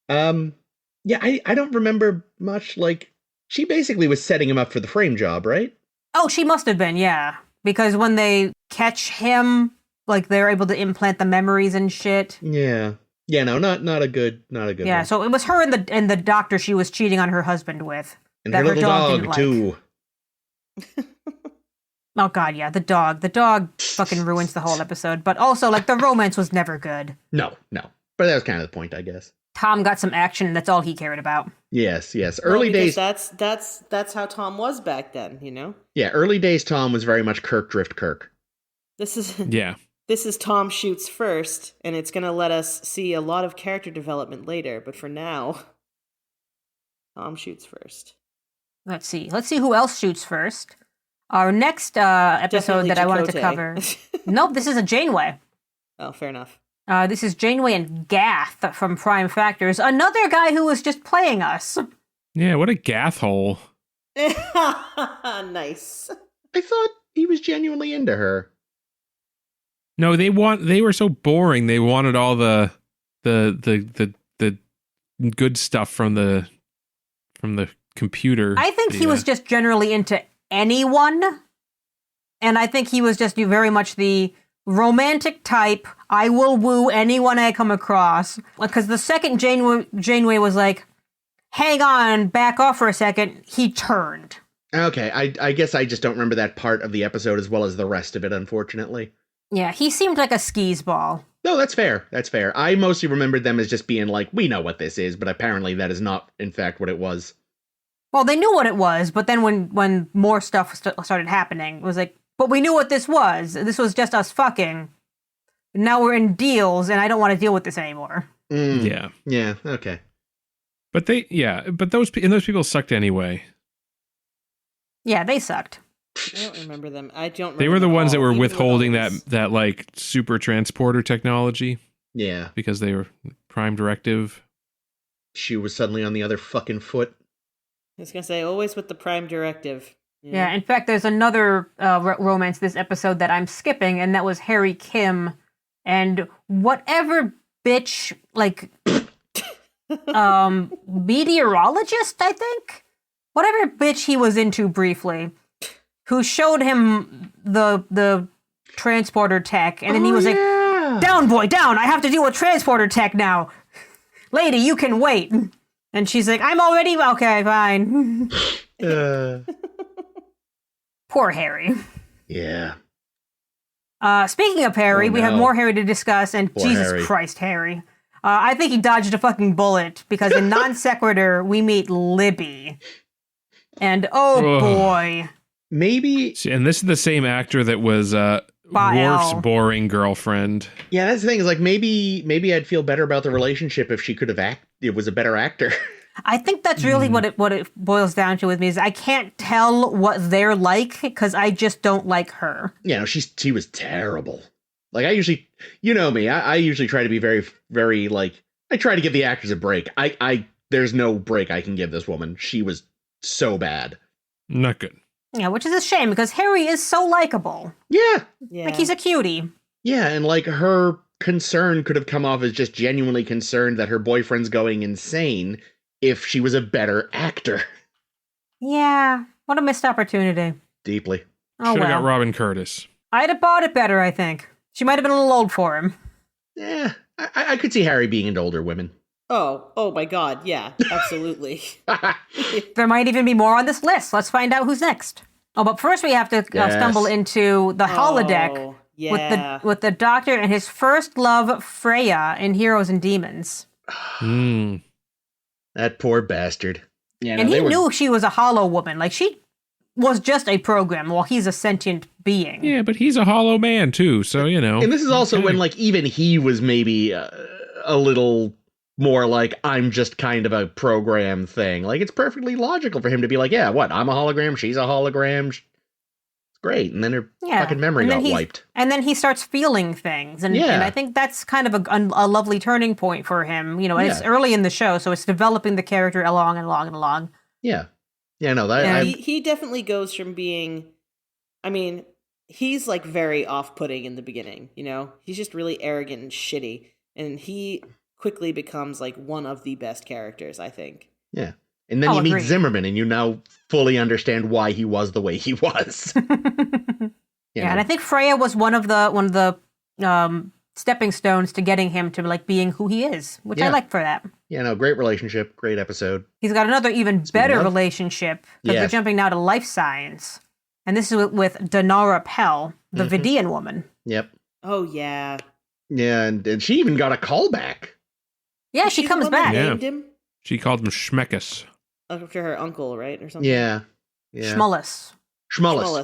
Yeah, I don't remember much. Like, she basically was setting him up for the frame job, right? Oh, she must have been, yeah. Because when they catch him like they're able to implant the memories and shit. Yeah. Yeah, no, not a good Yeah, one. so it was her and the doctor she was cheating on her husband with. And that her little dog, didn't too. Oh god, yeah, the dog. The dog fucking ruins the whole episode. But also, like, the romance was never good. No. But that was kind of the point, I guess. Tom got some action, and that's all he cared about. Yes. Early days. That's how Tom was back then, you know? Yeah, early days Tom was very much Kirk drift Kirk. This is Tom shoots first, and it's going to let us see a lot of character development later. But for now, Tom shoots first. Let's see who else shoots first. Our next episode Definitely that I wanted to Chakotay. cover. Nope, this is a Janeway. Oh, fair enough. This is Janeway and Gath from Prime Factors. Another guy who was just playing us. Yeah, what a gath hole. Nice. I thought he was genuinely into her. No, they were so boring. They wanted all the good stuff from the computer. I think he was just generally into anyone. And I think he was just very much the romantic type. I will woo anyone I come across. Because the second Janeway was like, hang on, back off for a second, he turned. Okay, I guess I just don't remember that part of the episode as well as the rest of it, unfortunately. Yeah, he seemed like a skis ball. No, that's fair. I mostly remembered them as just being like, we know what this is, but apparently that is not, in fact, what it was. Well, they knew what it was, but then when more stuff started happening, it was like, but we knew what this was. This was just us fucking. Now we're in deals, and I don't want to deal with this anymore. Yeah. Yeah, okay. But those people sucked anyway. Yeah, they sucked. I don't remember them. I don't remember They were the them ones that all, were even withholding when I was- that like super transporter technology Yeah. because they were Prime Directive. She was suddenly on the other fucking foot. I was going to say, always with the Prime Directive. Yeah, in fact, there's another romance this episode that I'm skipping, and that was Harry Kim and whatever bitch, like, meteorologist, I think? Whatever bitch he was into briefly, who showed him the transporter tech, and then he was like, down, boy, down, I have to deal with transporter tech now. Lady, you can wait. And she's like, I'm already, okay, fine. Poor Harry. Yeah. Speaking of Harry, we have more Harry to discuss, and Poor Jesus Harry. Christ, Harry. I think he dodged a fucking bullet, because in Non Sequitur, we meet Libby. And oh Ugh. boy. Maybe. And this is the same actor that was Worf's boring girlfriend. Yeah, that's the thing. Is like maybe I'd feel better about the relationship if she could have it was a better actor. I think that's really what it boils down to with me is I can't tell what they're like because I just don't like her. Yeah, no, she was terrible. Like I usually, you know me, I usually try to be very, very like I try to give the actors a break. There's no break I can give this woman. She was so bad. Not good. Yeah, which is a shame because Harry is so likable. Yeah. Like he's a cutie. Yeah, and like her concern could have come off as just genuinely concerned that her boyfriend's going insane if she was a better actor. Yeah, what a missed opportunity. Deeply. Oh, Should have well. got Robin Curtis. I'd have bought it better, I think. She might have been a little old for him. Yeah, I could see Harry being into older women. Oh my God, yeah, absolutely. There might even be more on this list. Let's find out who's next. Oh, but first we have to stumble into the holodeck Oh, yeah. with the Doctor and his first love, Freya, in Heroes and Demons. That poor bastard. Yeah, And he knew she was a hollow woman. Like, she was just a program while he's a sentient being. Yeah, but he's a hollow man too, so you know. And this is also when like even he was maybe a little more like I'm just kind of a program thing. Like it's perfectly logical for him to be like, yeah, what? I'm a hologram. She's a hologram. It's great. And then her fucking memory got wiped. And then he starts feeling things. And I think that's kind of a lovely turning point for him. You know, and it's early in the show, so it's developing the character along and along and along. Yeah. Yeah, no, he definitely goes from being, I mean, he's like very off-putting in the beginning, you know? He's just really arrogant and shitty. And he quickly becomes like one of the best characters, I think. Yeah. And then you meet Zimmerman and you now fully understand why he was the way he was. Yeah, and I think Freya was one of the stepping stones to getting him to like being who he is, which I like for that. Yeah, no, great relationship, great episode. He's got another even better relationship because we're jumping now to life science. And this is with Danara Pell, the Vidian woman. Yep. Oh, yeah. Yeah, and she even got a callback. Yeah, she comes back. Named him? She called him Schmeckus. After her uncle, right? Or something? Yeah. Schmullis,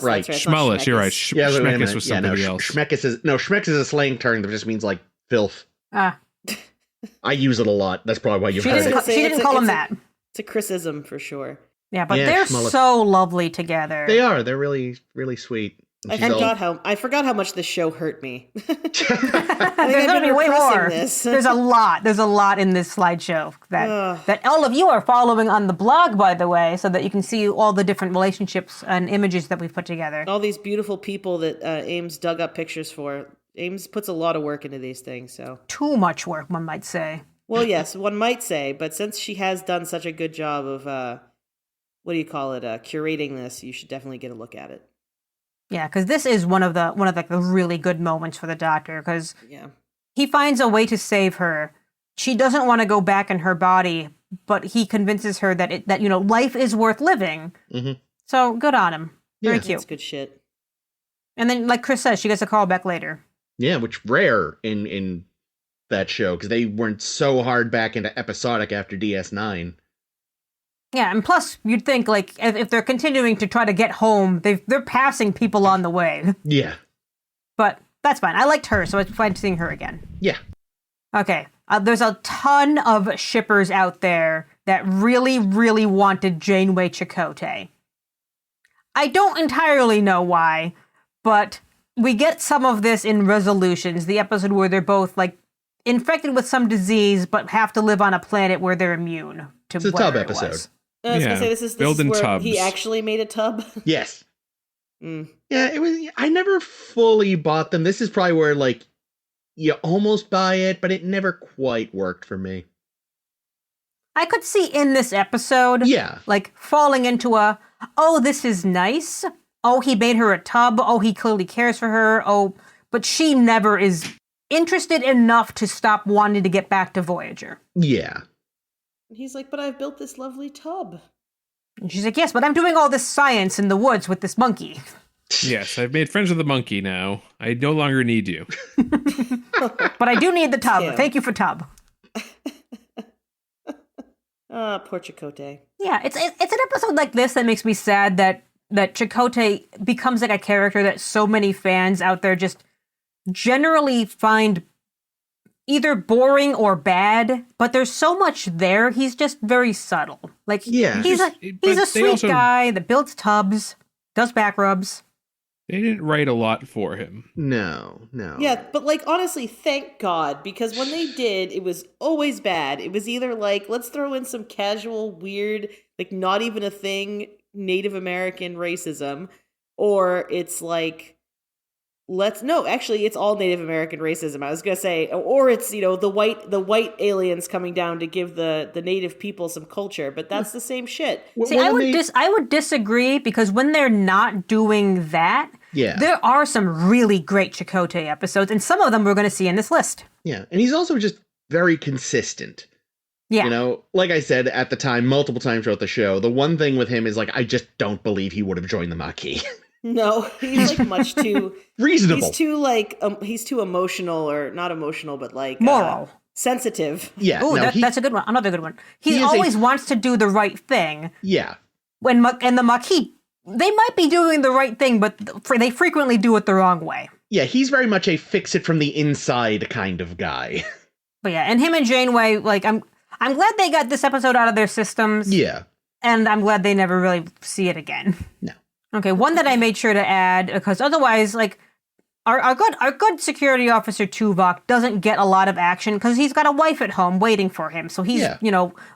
right. Schmullis, you're right. Schmeckus was somebody else. Schmeckus is a slang term that just means like filth. Ah. I use it a lot. That's probably why you've heard it. She didn't call him that. It's a criticism for sure. Yeah, but they're so lovely together. They are. They're really, really sweet. I forgot how much this show hurt me. There's going to be way more. There's a lot. There's a lot in this slideshow that all of you are following on the blog, by the way, so that you can see all the different relationships and images that we've put together. All these beautiful people that Ames dug up pictures for. Ames puts a lot of work into these things. So too much work, one might say. Well, yes, one might say, but since she has done such a good job of curating this, you should definitely get a look at it. Yeah, because this is one of the really good moments for the Doctor, because he finds a way to save her. She doesn't want to go back in her body, but he convinces her that life is worth living. Mm-hmm. So good on him. Very cute. That's good shit. And then, like Chris says, she gets a call back later. Yeah, which rare in that show, because they weren't so hard back into episodic after DS9. Yeah, and plus, you'd think, like, if they're continuing to try to get home, they're passing people on the way. Yeah. But that's fine. I liked her, so it's fine seeing her again. Yeah. Okay. There's a ton of shippers out there that really, really wanted Janeway Chakotay. I don't entirely know why, but we get some of this in Resolutions, the episode where they're both, like, infected with some disease, but have to live on a planet where they're immune to it's a tub episode. I was going to say, this is where tubs. He actually made a tub? Yes. Mm. Yeah, it was. I never fully bought them. This is probably where, like, you almost buy it, but it never quite worked for me. I could see in this episode, like, falling into this is nice. Oh, he made her a tub. Oh, he clearly cares for her. Oh, but she never is interested enough to stop wanting to get back to Voyager. Yeah. He's like, but I've built this lovely tub. And she's like, yes, but I'm doing all this science in the woods with this monkey. Yes, I've made friends with the monkey now. I no longer need you. But I do need the tub. Yeah. Thank you for tub. Poor Chakotay. Yeah, it's an episode like this that makes me sad that Chakotay becomes like a character that so many fans out there just generally find either boring or bad, but there's so much there. He's just very subtle. Like, he's a sweet guy that builds tubs, does back rubs. They didn't write a lot for him. No. Yeah, but like, honestly, thank God, because when they did, it was always bad. It was either like, let's throw in some casual, weird, like not even a thing, Native American racism, or it's like, it's all Native American racism. I was gonna say, or it's the white aliens coming down to give the Native people some culture, but that's the same shit. See, I would disagree, because when they're not doing that, there are some really great Chakotay episodes, and some of them we're going to see in this list. Yeah, and he's also just very consistent. Yeah, like I said at the time, multiple times throughout the show, the one thing with him is like, I just don't believe he would have joined the Maquis. No, he's like much too reasonable. He's too he's too emotional, or not emotional, but like moral, sensitive. Yeah, that's a good one. Another good one. He always wants to do the right thing. Yeah. And the Maquis, they might be doing the right thing, but they frequently do it the wrong way. Yeah, he's very much a fix it from the inside kind of guy. But yeah, and him and Janeway, like I'm glad they got this episode out of their systems. Yeah. And I'm glad they never really see it again. No. Okay, one that I made sure to add, because otherwise, like, our good security officer Tuvok doesn't get a lot of action because he's got a wife at home waiting for him. So he's,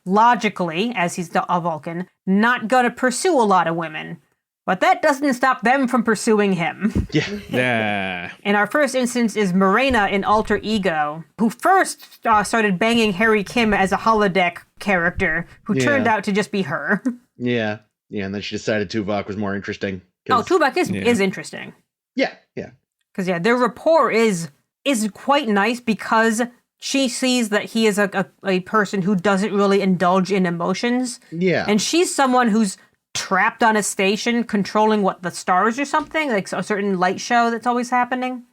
logically, as he's a Vulcan, not going to pursue a lot of women. But that doesn't stop them from pursuing him. Yeah. And our first instance is Morena in Alter Ego, who first started banging Harry Kim as a holodeck character, who turned out to just be her. Yeah. Yeah, and then she decided Tuvok was more interesting. Tuvok is interesting. Yeah. Because, their rapport is is quite nice because she sees that he is a person who doesn't really indulge in emotions. Yeah. And she's someone who's trapped on a station controlling the stars or something, like a certain light show that's always happening.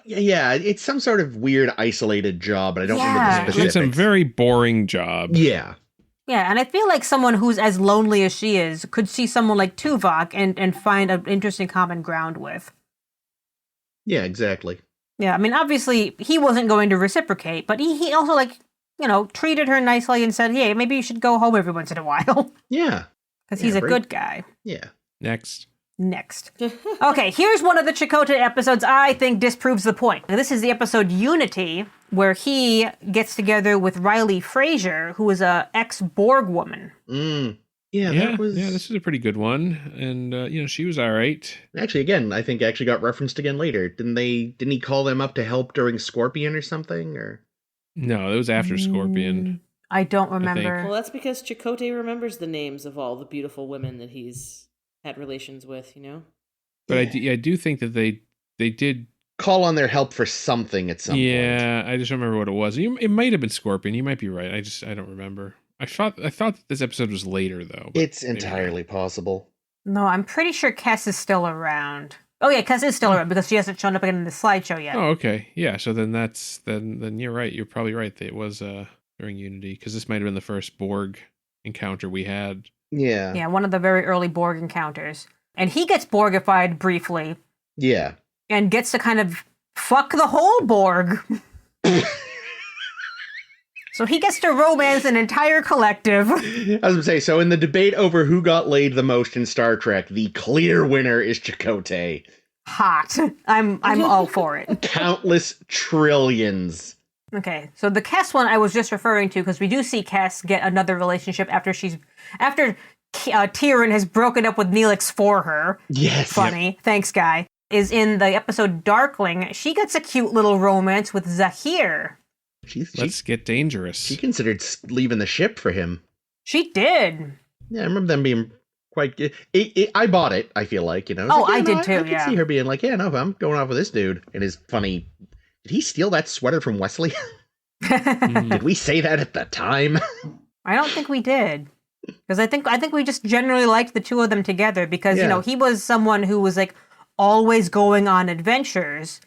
Yeah, it's some sort of weird isolated job, but I don't remember the specifics. It's a very boring job. Yeah. Yeah, and I feel like someone who's as lonely as she is could see someone like Tuvok and find an interesting common ground with. Yeah, exactly. Yeah, I mean, obviously, he wasn't going to reciprocate, but he also, like, treated her nicely and said, hey, maybe you should go home every once in a while. Yeah. Because he's a good guy. Yeah. Next. Okay, here's one of the Chakotay episodes I think disproves the point. Now, this is the episode Unity, where he gets together with Riley Frazier, who is a ex-Borg woman. Yeah, this is a pretty good one. And, she was all right. Actually, again, I think actually got referenced again later. Didn't he call them up to help during Scorpion or something? Or no, it was after Scorpion. I don't remember. Well, that's because Chakotay remembers the names of all the beautiful women that he's had relations with, But I do think that they did call on their help for something at some point. Yeah, I just don't remember what it was. It might have been Scorpion. You might be right. I don't remember. I thought that this episode was later, though. It's entirely possible. No, I'm pretty sure Kes is still around. Oh yeah, Kes is still around because she hasn't shown up again in the slideshow yet. Oh, okay. Yeah, so then then you're right. You're probably right. It was during Unity, because this might have been the first Borg encounter we had. Yeah. Yeah, one of the very early Borg encounters. And he gets Borgified briefly. Yeah. And gets to kind of fuck the whole Borg. So he gets to romance an entire collective. I was going to say, so in the debate over who got laid the most in Star Trek, the clear winner is Chakotay. Hot. I'm all for it. Countless trillions. Okay, so the Kes one I was just referring to, because we do see Kes get another relationship after Tyrion has broken up with Neelix for her. Yes. Funny. Yep. Thanks, guy. Is in the episode Darkling. She gets a cute little romance with Zahir. Let's get dangerous. She considered leaving the ship for him. She did. Yeah, I remember them being quite good. I bought it, I feel like, Oh, I did too, I could see her being like, yeah, no, I'm going off with this dude. And his funny, did he steal that sweater from Wesley? Did we say that at the time? I don't think we did. Because I think we just generally liked the two of them together because, he was someone who was like always going on adventures.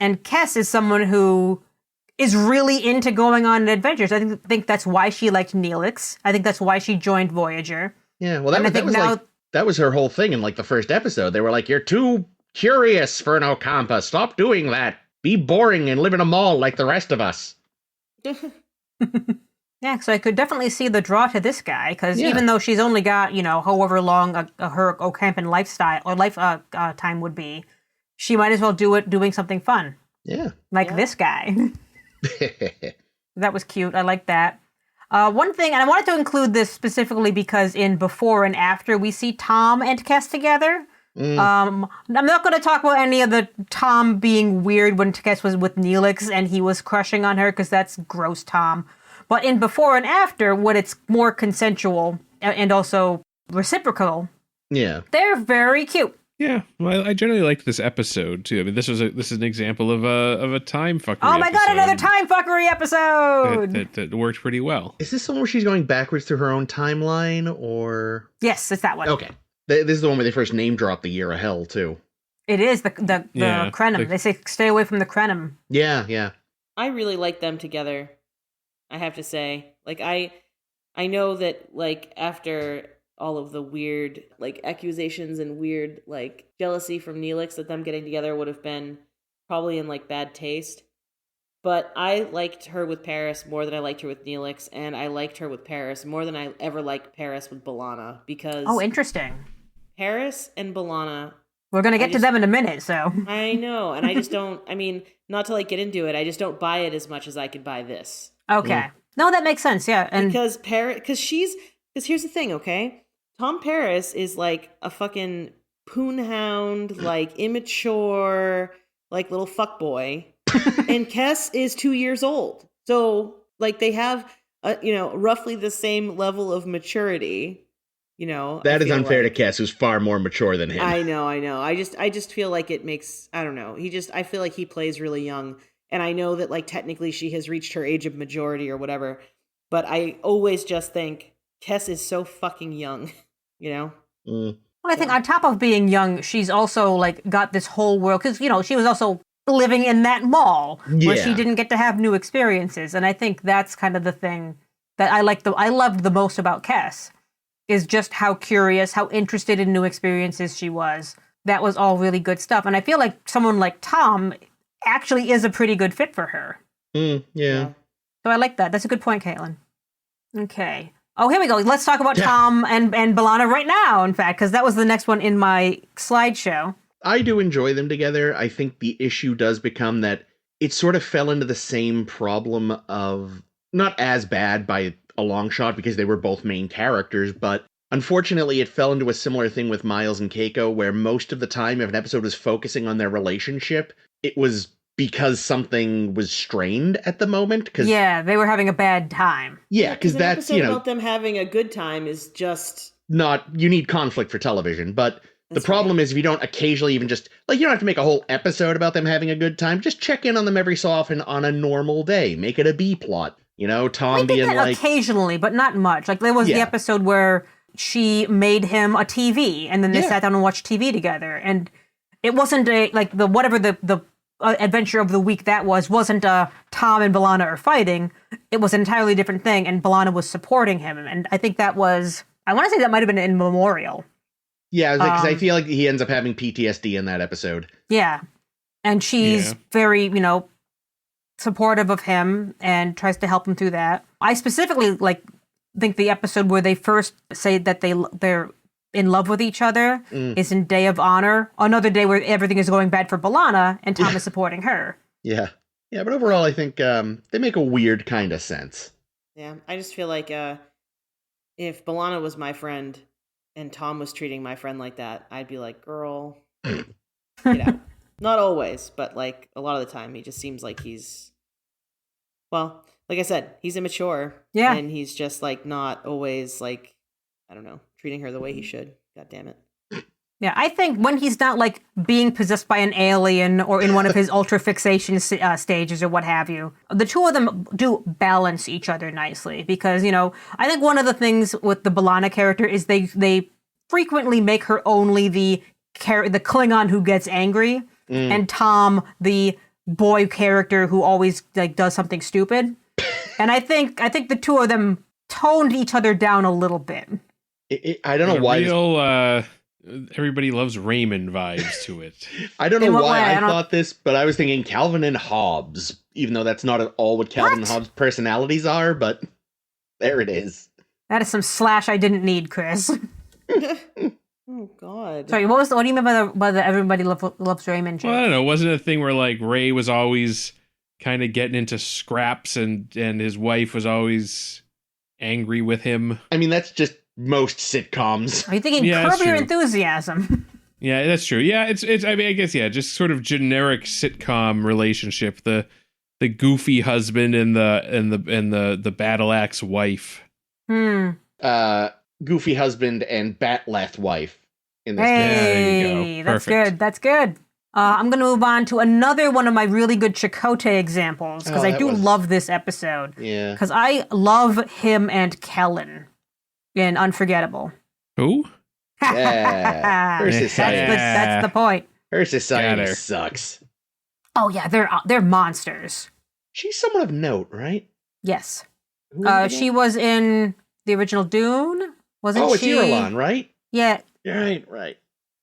And Kes is someone who is really into going on adventures. I think that's why she liked Neelix. I think that's why she joined Voyager. Yeah, well, that was her whole thing in like the first episode. They were like, "You're too curious for an Ocampa. Stop doing that. Be boring and live in a mall like the rest of us." Yeah, so I could definitely see the draw to this guy because even though she's only got however long her Ocampan lifestyle or life time would be, she might as well do it doing something fun. Yeah, like this guy. That was cute. I like that. One thing, and I wanted to include this specifically because in Before and After, we see Tom and Kes together. I'm not going to talk about any of the Tom being weird when Kes was with Neelix and he was crushing on her because that's gross Tom. But in Before and After, when it's more consensual and also reciprocal, they're very cute. Yeah, well, I generally liked this episode too. I mean, this is an example of a time fuckery. Oh my god, another time fuckery episode! That worked pretty well. Is this the one where she's going backwards through her own timeline, or? Yes, it's that one. Okay, this is the one where they first name drop the Year of Hell too. It is the Krenim. They say stay away from the Krenim. Yeah. I really like them together. I have to say, like I know that like after all of the weird like accusations and weird like jealousy from Neelix, that them getting together would have been probably in like bad taste. But I liked her with Paris more than I liked her with Neelix, and I liked her with Paris more than I ever liked Paris with B'Elanna because interesting. Paris and B'Elanna. We're gonna get to them in a minute, so I know, and I just don't. I mean, not to like get into it. I just don't buy it as much as I could buy this. Okay, no, that makes sense. Yeah, and because here's the thing, okay. Tom Paris is like a fucking poonhound, like immature, like little fuckboy. And Kes is 2 years old. So like they have, roughly the same level of maturity. You know, that is unfair to Kes, who's far more mature than him. I know. I just feel like it makes, I don't know. I feel like he plays really young. And I know that like technically she has reached her age of majority or whatever. But I always just think Kes is so fucking young, you know? Well, I think on top of being young, she's also like got this whole world, because, you know, she was also living in that mall where she didn't get to have new experiences. And I think that's kind of the thing that I loved the most about Kes. Is just how curious, how interested in new experiences she was. That was all really good stuff. And I feel like someone like Tom actually is a pretty good fit for her. Yeah. So I like that. That's a good point, Caitlin. Okay. Oh, here we go. Let's talk about Tom and B'Elanna right now, in fact, because that was the next one in my slideshow. I do enjoy them together. I think the issue does become that it sort of fell into the same problem of, not as bad by a long shot because they were both main characters, but unfortunately it fell into a similar thing with Miles and Keiko, where most of the time if an episode was focusing on their relationship, it was because something was strained at the moment. Yeah, they were having a bad time. Yeah, because that's, you know, about them having a good time is just not, you need conflict for television, but the problem is if you don't occasionally even just, like, you don't have to make a whole episode about them having a good time, just check in on them every so often on a normal day, make it a B plot. You know, Tom being like... occasionally, but not much. Like, there was the episode where she made him a TV, and then they sat down and watched TV together. And it wasn't the adventure of the week that wasn't Tom and B'Elanna are fighting. It was an entirely different thing, and B'Elanna was supporting him. And I think that was... I want to say that might have been in Memorial. Yeah, because I feel like he ends up having PTSD in that episode. Yeah. And she's very, you know, supportive of him and tries to help him through that. I specifically think the episode where they first say that they're in love with each other is in Day of Honor, another day where everything is going bad for B'Elanna and Tom is supporting her. Yeah, but overall I think they make a weird kind of sense. Yeah, I just feel like if B'Elanna was my friend and Tom was treating my friend like that, I'd be like, girl, get out. Not always, but like a lot of the time, he just seems like he's, well, like I said, he's immature. Yeah. And he's just like not always like, I don't know, treating her the way he should. God damn it. Yeah, I think when he's not like being possessed by an alien or in one of his ultra fixation stages or what have you, the two of them do balance each other nicely because, you know, I think one of the things with the B'Elanna character is they frequently make her only the Klingon who gets angry. And Tom, the boy character who always like does something stupid. And I think the two of them toned each other down a little bit. I don't know why. Everybody loves Raymond vibes to it. I don't know why I thought this, but I was thinking Calvin and Hobbes, even though that's not at all what Calvin and Hobbes' personalities are, but there it is. That is some slash I didn't need, Chris. Oh, God. Sorry, what do you mean by the everybody loves Raymond joke? Well, I don't know. Wasn't it a thing where, like, Ray was always kind of getting into scraps and his wife was always angry with him? I mean, that's just most sitcoms. Are you thinking Curb Your Enthusiasm? Yeah, that's true. Yeah, it's. I mean, I guess, just sort of generic sitcom relationship. The goofy husband and the battle axe wife. Goofy husband and Batleth wife in this game. That's good. That's good. I'm going to move on to another one of my really good Chakotay examples because I do love this episode. Yeah. Because I love him and Kellen in Unforgettable. Who? Yeah. Her society. That's the point. Her society sucks. Oh yeah, they're monsters. She's someone of note, right? Yes. She was in the original Dune. Wasn't she? Oh, it's Irulan, right? Yeah. Right.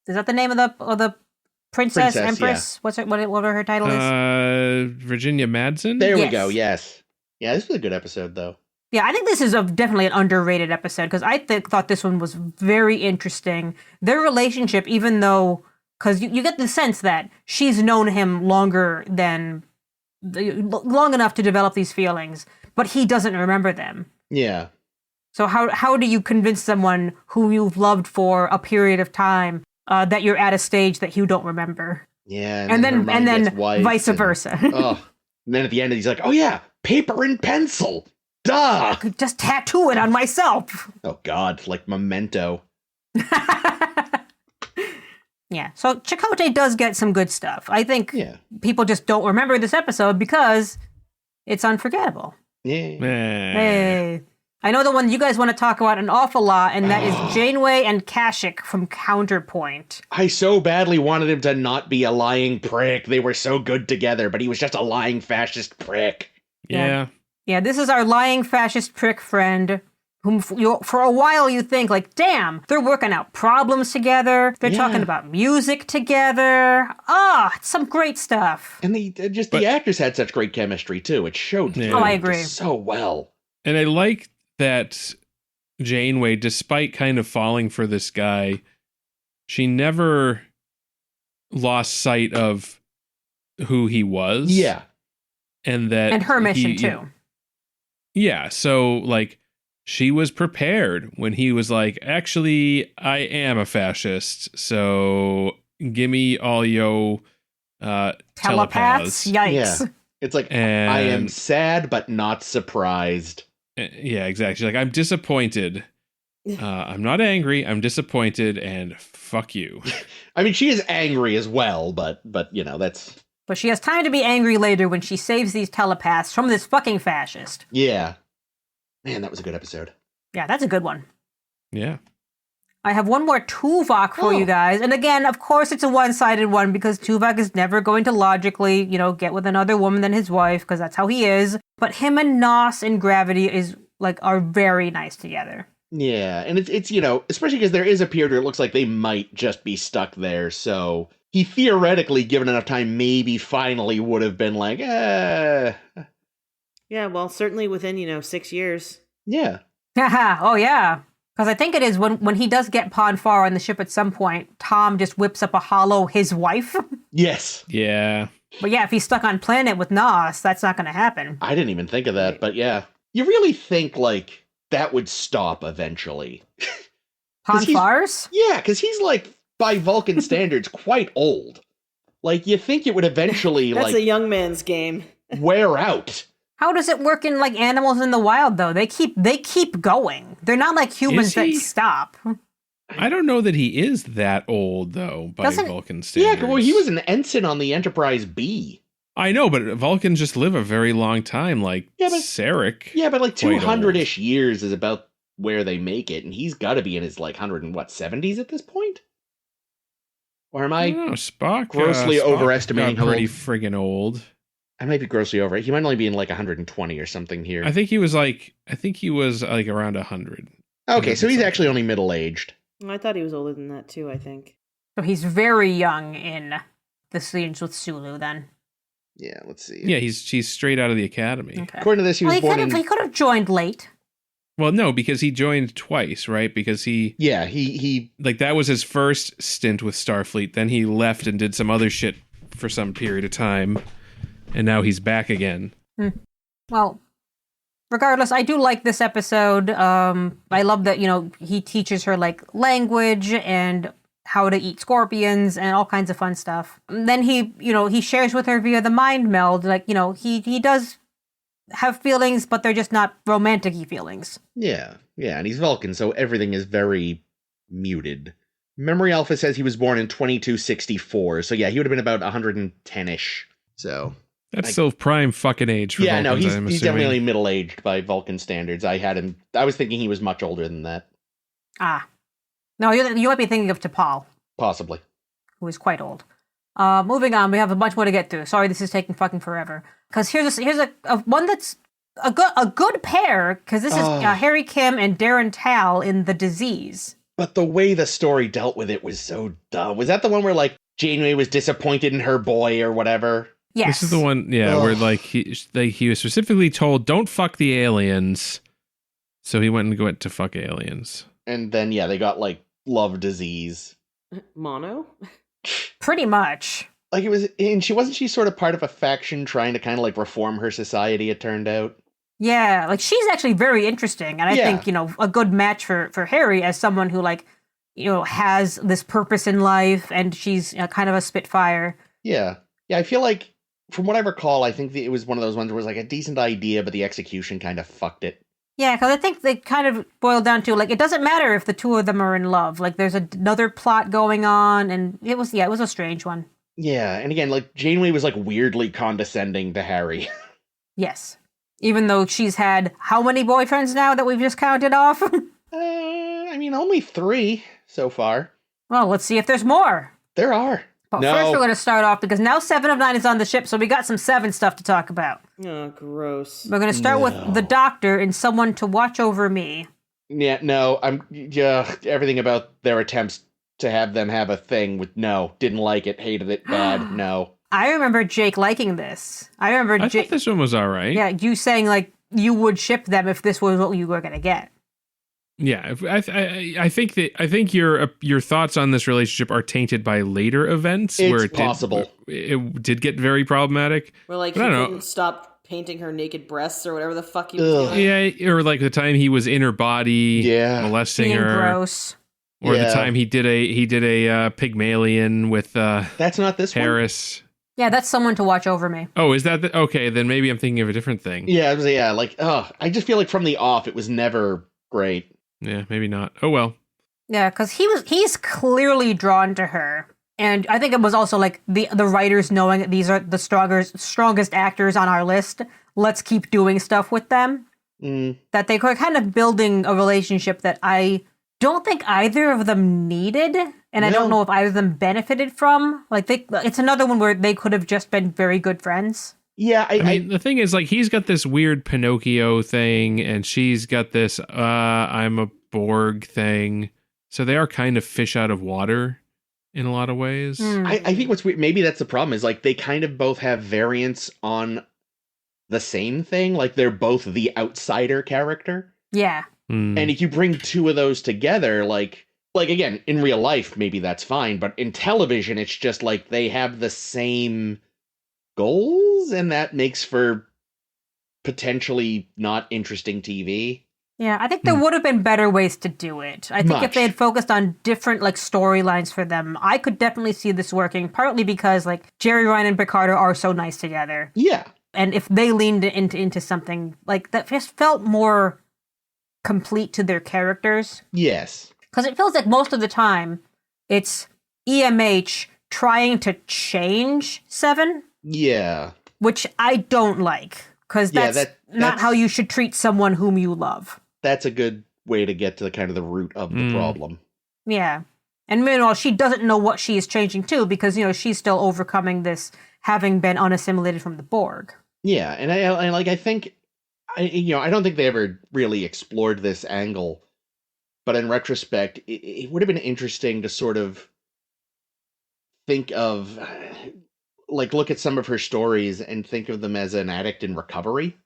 Is that the name of the princess Empress? Yeah. Whatever her title is? Virginia Madsen? There we go, yes. Yeah, this was a good episode, though. Yeah, I think this is definitely an underrated episode, because I thought this one was very interesting. Their relationship, even though, because you get the sense that she's known him long enough to develop these feelings, but he doesn't remember them. Yeah. So how do you convince someone who you've loved for a period of time that you're at a stage that you don't remember? Yeah, and then vice versa. And then at the end, he's like, "Oh yeah, paper and pencil." Duh! I could just tattoo it on myself. Oh, God, like Memento. Yeah, so Chakotay does get some good stuff. I think Yeah. people just don't remember this episode because it's unforgettable. Yeah. Hey. I know the one you guys want to talk about an awful lot, and that is Janeway and Kashyyyk from Counterpoint. I so badly wanted him to not be a lying prick. They were so good together, but he was just a lying fascist prick. Yeah. Yeah, this is our lying fascist prick friend, whom for a while you think, like, damn, they're working out problems together. They're talking about music together. It's some great stuff. And the actors had such great chemistry, too. It showed through I agree. so well. And I like that Janeway, despite kind of falling for this guy, she never lost sight of who he was. Yeah. And her mission, too. Yeah, so, like, she was prepared when he was like, actually, I am a fascist, so give me all your telepaths. Yikes. Yeah. It's like, I am sad but not surprised. Yeah, exactly. She's like, I'm disappointed. I'm not angry. I'm disappointed, and fuck you. I mean, she is angry as well, but you know, that's... But she has time to be angry later when she saves these telepaths from this fucking fascist. Yeah. Man, that was a good episode. Yeah, that's a good one. Yeah. I have one more Tuvok for you guys. And again, of course, it's a one-sided one because Tuvok is never going to logically, get with another woman than his wife because that's how he is. But him and Nos in Gravity are very nice together. Yeah, and it's especially because there is a period where it looks like they might just be stuck there, so he theoretically, given enough time, maybe finally would have been like, Yeah, well, certainly within, 6 years. Yeah. Oh, yeah. Because I think it is when he does get Pon farr on the ship at some point, Tom just whips up a hollow his wife. Yes. Yeah. But yeah, if he's stuck on planet with Nos, that's not going to happen. I didn't even think of that, but yeah. You really think, that would stop eventually. Pon farr's? Yeah, because he's, by Vulcan standards, quite old. You think it would eventually, That's a young man's game. wear out. How does it work in animals in the wild though? They keep going. They're not like humans that stop. I don't know that he is that old though by Vulcan standards. Yeah, well, he was an ensign on the Enterprise B. I know, but Vulcans just live a very long time, Sarek. Yeah, but 200-ish years is about where they make it, and he's got to be in his 70s at this point. Or am I Spock grossly overestimating how pretty friggin' old? I might be grossly over it. He might only be in 120 or something here. I think he was around 100. Okay, so he's actually only middle-aged. I thought he was older than that too, I think. So he's very young in the scenes with Sulu then. Yeah, let's see. Yeah, he's straight out of the academy. Okay. According to this, he was born in... He could have joined late. Well, no, because he joined twice, right? Because he... Yeah, he... that was his first stint with Starfleet. Then he left and did some other shit for some period of time. And now he's back again. Well, regardless, I do like this episode. I love that, he teaches her language and how to eat scorpions and all kinds of fun stuff. And then he shares with her via the mind meld. He does have feelings, but they're just not romantic-y feelings. Yeah, and he's Vulcan, so everything is very muted. Memory Alpha says he was born in 2264, so yeah, he would have been about 110-ish. So... That's still prime fucking age for Vulcans, no, he's definitely middle-aged by Vulcan standards. I was thinking he was much older than that. No, you might be thinking of T'Pol. Possibly. Who is quite old. Moving on, we have a bunch more to get through. Sorry, this is taking fucking forever. Because here's a one that's a good pair, because this is Harry Kim and Darren Tal in The Disease. But the way the story dealt with it was so dumb. Was that the one where, Janeway was disappointed in her boy or whatever? Yes. This is the one, where he was specifically told, don't fuck the aliens. So he went to fuck aliens. And then, they got, love disease. Mono? Pretty much. It was, and wasn't she sort of part of a faction trying to kind of, reform her society, it turned out? Yeah, she's actually very interesting. And I think, a good match for Harry as someone who, has this purpose in life and she's kind of a spitfire. Yeah. Yeah, I feel like from what I recall, I think it was one of those ones where it was like a decent idea, but the execution kind of fucked it. Yeah, because I think they kind of boiled down to, like, it doesn't matter if the two of them are in love. Like, there's another plot going on, and it was a strange one. Yeah, and again, like, Janeway was, like, weirdly condescending to Harry. Yes. Even though she's had how many boyfriends now that we've just counted off? I mean, only 3 so far. Well, let's see if there's more. There are. But first we're going to start off, because now 7 of 9 is on the ship, so we got some 7 stuff to talk about. Oh, gross. We're going to start with the Doctor and someone to watch over me. Yeah, no, everything about their attempts to have them have a thing didn't like it, hated it, bad, no. I remember Jake liking this. I thought this one was all right. Yeah, you saying, like, you would ship them if this was what you were going to get. Yeah, I think your thoughts on this relationship are tainted by later events where it did get very problematic. Where like he couldn't stop painting her naked breasts or whatever the fuck he was doing. Yeah, or like the time he was in her body, molesting being her. Gross. Or the time he did a Pygmalion with that's not this Harris. One? Yeah, that's someone to watch over me. Oh, is that okay? Then maybe I'm thinking of a different thing. Yeah, I just feel like from the off it was never great. Yeah, maybe not. Oh well. Yeah, because he's clearly drawn to her. And I think it was also like the writers knowing that these are the strongest actors on our list. Let's keep doing stuff with them. That they were kind of building a relationship that I don't think either of them needed. And I don't know if either of them benefited from. Like, it's another one where they could have just been very good friends. Yeah, I mean, the thing is, like, he's got this weird Pinocchio thing, and she's got this I'm a Borg thing. So they are kind of fish out of water in a lot of ways. I think what's weird, maybe that's the problem, is like they kind of both have variants on the same thing. Like, they're both the outsider character. Yeah. And if you bring 2 of those together, like again, in real life, maybe that's fine, but in television, it's just like they have the same goals, and that makes for potentially not interesting TV. Yeah, I think there would have been better ways to do it. I think if they had focused on different like storylines for them, I could definitely see this working, partly because like Jerry Ryan and Picard are so nice together. Yeah. And if they leaned into something like that just felt more complete to their characters. Yes. Because it feels like most of the time it's EMH trying to change 7. Yeah. Which I don't like. Because that's not how you should treat someone whom you love. That's a good way to get to the kind of the root of the problem. Yeah. And meanwhile, she doesn't know what she is changing to because, she's still overcoming this having been unassimilated from the Borg. Yeah, and I think I don't think they ever really explored this angle, but in retrospect, it would have been interesting to sort of think of, like, look at some of her stories and think of them as an addict in recovery.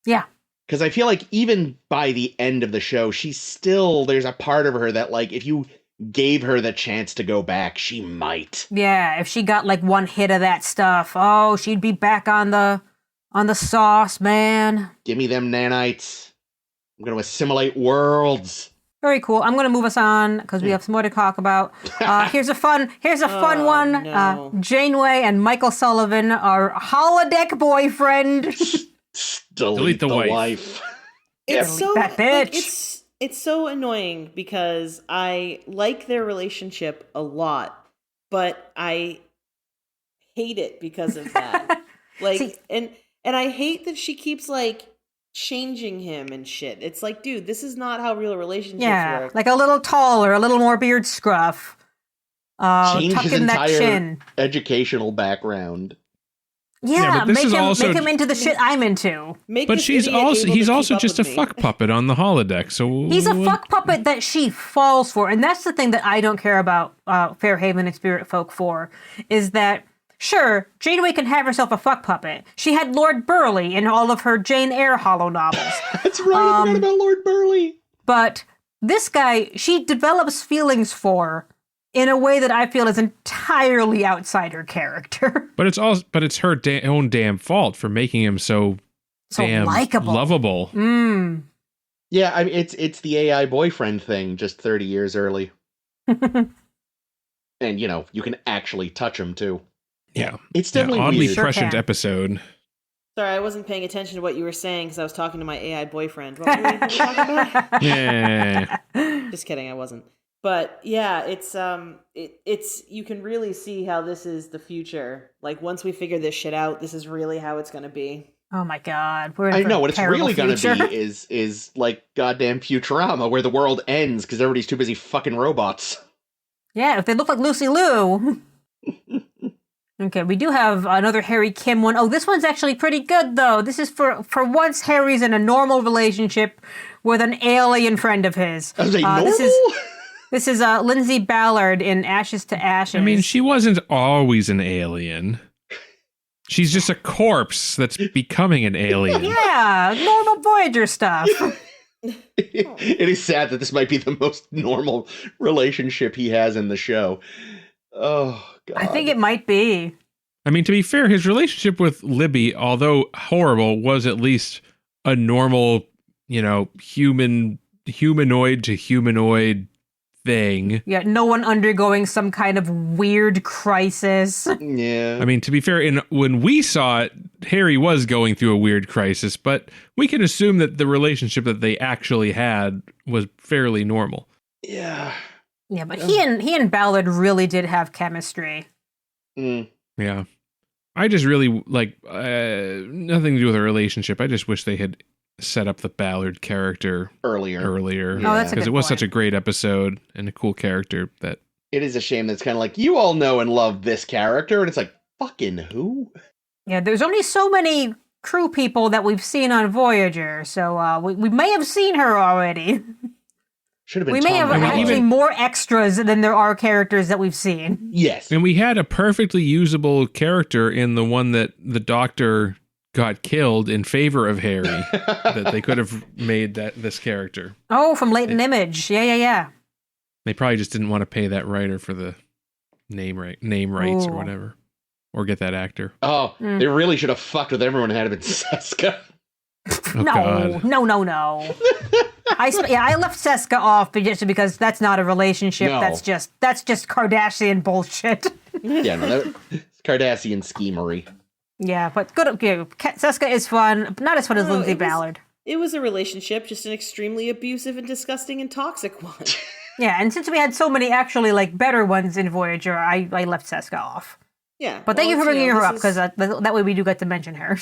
Yeah. Because I feel like even by the end of the show, there's a part of her that, like, if you gave her the chance to go back, she might. Yeah, if she got, like, one hit of that stuff, she'd be back on the sauce, man. Give me them nanites. I'm going to assimilate worlds. Very cool. I'm going to move us on because we have some more to talk about. Here's a fun one. No. Janeway and Michael Sullivan are holodeck boyfriend. Delete the wife. It's so that bitch. It's so annoying because I like their relationship a lot, but I hate it because of that. And I hate that she keeps like changing him and shit. It's like, dude, this is not how real relationships work. Like a little taller, a little more beard scruff. Change tuck his in that entire chin. Educational background. Yeah, make him into the shit I'm into. He's also just a fuck puppet on the holodeck. So he's a fuck puppet that she falls for, and that's the thing that I don't care about Fairhaven and Spirit Folk for, is that sure, Janeway can have herself a fuck puppet. She had Lord Burleigh in all of her Jane Eyre hollow novels. That's right, I forgot about Lord Burleigh. But this guy, she develops feelings for in a way that I feel is entirely outside her character. But it's her own damn fault for making him so damn likable, lovable. Yeah, I mean, it's the AI boyfriend thing, just 30 years early. And you can actually touch him too. Yeah. It's definitely oddly weird. prescient episode. Sorry, I wasn't paying attention to what you were saying because I was talking to my AI boyfriend. What were we talking about? Yeah. Just kidding, I wasn't. But yeah, it's you can really see how this is the future. Like once we figure this shit out, this is really how it's going to be. Oh my god, we're in I for know a what it's terrible really going future. to be is like goddamn Futurama, where the world ends because everybody's too busy fucking robots. Yeah, if they look like Lucy Liu. Okay, we do have another Harry Kim one. Oh, this one's actually pretty good, though. This is for once Harry's in a normal relationship with an alien friend of his. I was like, normal? This is Lindsay Ballard in Ashes to Ashes. I mean, she wasn't always an alien. She's just a corpse that's becoming an alien. Yeah, normal Voyager stuff. It is sad that this might be the most normal relationship he has in the show. Oh, God. I think it might be. I mean, to be fair, his relationship with Libby, although horrible, was at least a normal, humanoid to humanoid thing. Yeah, no one undergoing some kind of weird crisis. Yeah. I mean, to be fair, when we saw it, Harry was going through a weird crisis, but we can assume that the relationship that they actually had was fairly normal. Yeah. Yeah, but he and Ballard really did have chemistry. Yeah. I just really, nothing to do with a relationship. I just wish they had set up the Ballard character earlier. Yeah. Oh, that's a good because it was point. such a great episode and a cool character that... It is a shame that it's kind of like, you all know and love this character, and it's like, fucking who? Yeah, there's only so many crew people that we've seen on Voyager, so we may have seen her already. Should have been We may have actually more extras than there are characters that we've seen. Yes. And we had a perfectly usable character in the one that the Doctor got killed in favor of Harry. That they could have made this character. Oh, from Latent Image. Yeah. They probably just didn't want to pay that writer for the name rights or whatever. Or get that actor. Oh, they really should have fucked with everyone and had it been Seska. Oh, God. No. I left Seska off just because that's not a relationship. No. That's just Kardashian bullshit. Yeah, no, it's Cardassian schemery. Yeah, but good. Okay, Seska is fun, but not as fun as Lindsay Ballard. It was a relationship, just an extremely abusive and disgusting and toxic one. Yeah, and since we had so many actually better ones in Voyager, I left Seska off. Yeah, but thank you for bringing her up because that way we do get to mention her.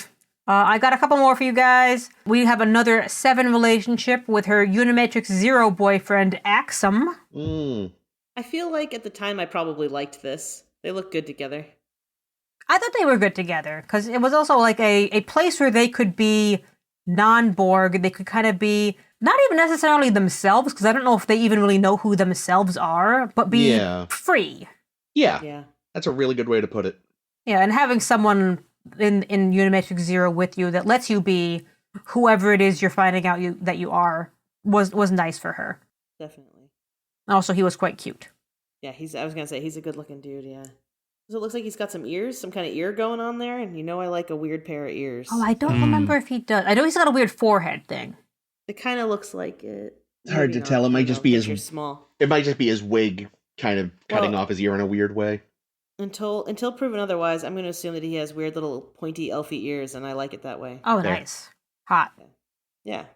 I got a couple more for you guys. We have another 7 relationship with her Unimatrix Zero boyfriend, Axum. I feel like at the time I probably liked this. They look good together. I thought they were good together because it was also like a place where they could be non-Borg. They could kind of be not even necessarily themselves because I don't know if they even really know who themselves are, but be free. Yeah. That's a really good way to put it. Yeah, and having someone in Unimatrix Zero with you that lets you be whoever it is you're finding out that you are was nice for her. Definitely. Also, he was quite cute. Yeah, I was gonna say he's a good looking dude. Yeah, so it looks like he's got some ears, some kind of ear going on there, and I like a weird pair of ears. Oh, I don't remember if he does. I know he's got a weird forehead thing. It kind of looks like it. It's hard to tell. It might just be his small. It might just be his wig kind of cutting off his ear in a weird way. Until proven otherwise, I'm going to assume that he has weird little pointy elfy ears, and I like it that way. Oh, nice. Hot. Yeah.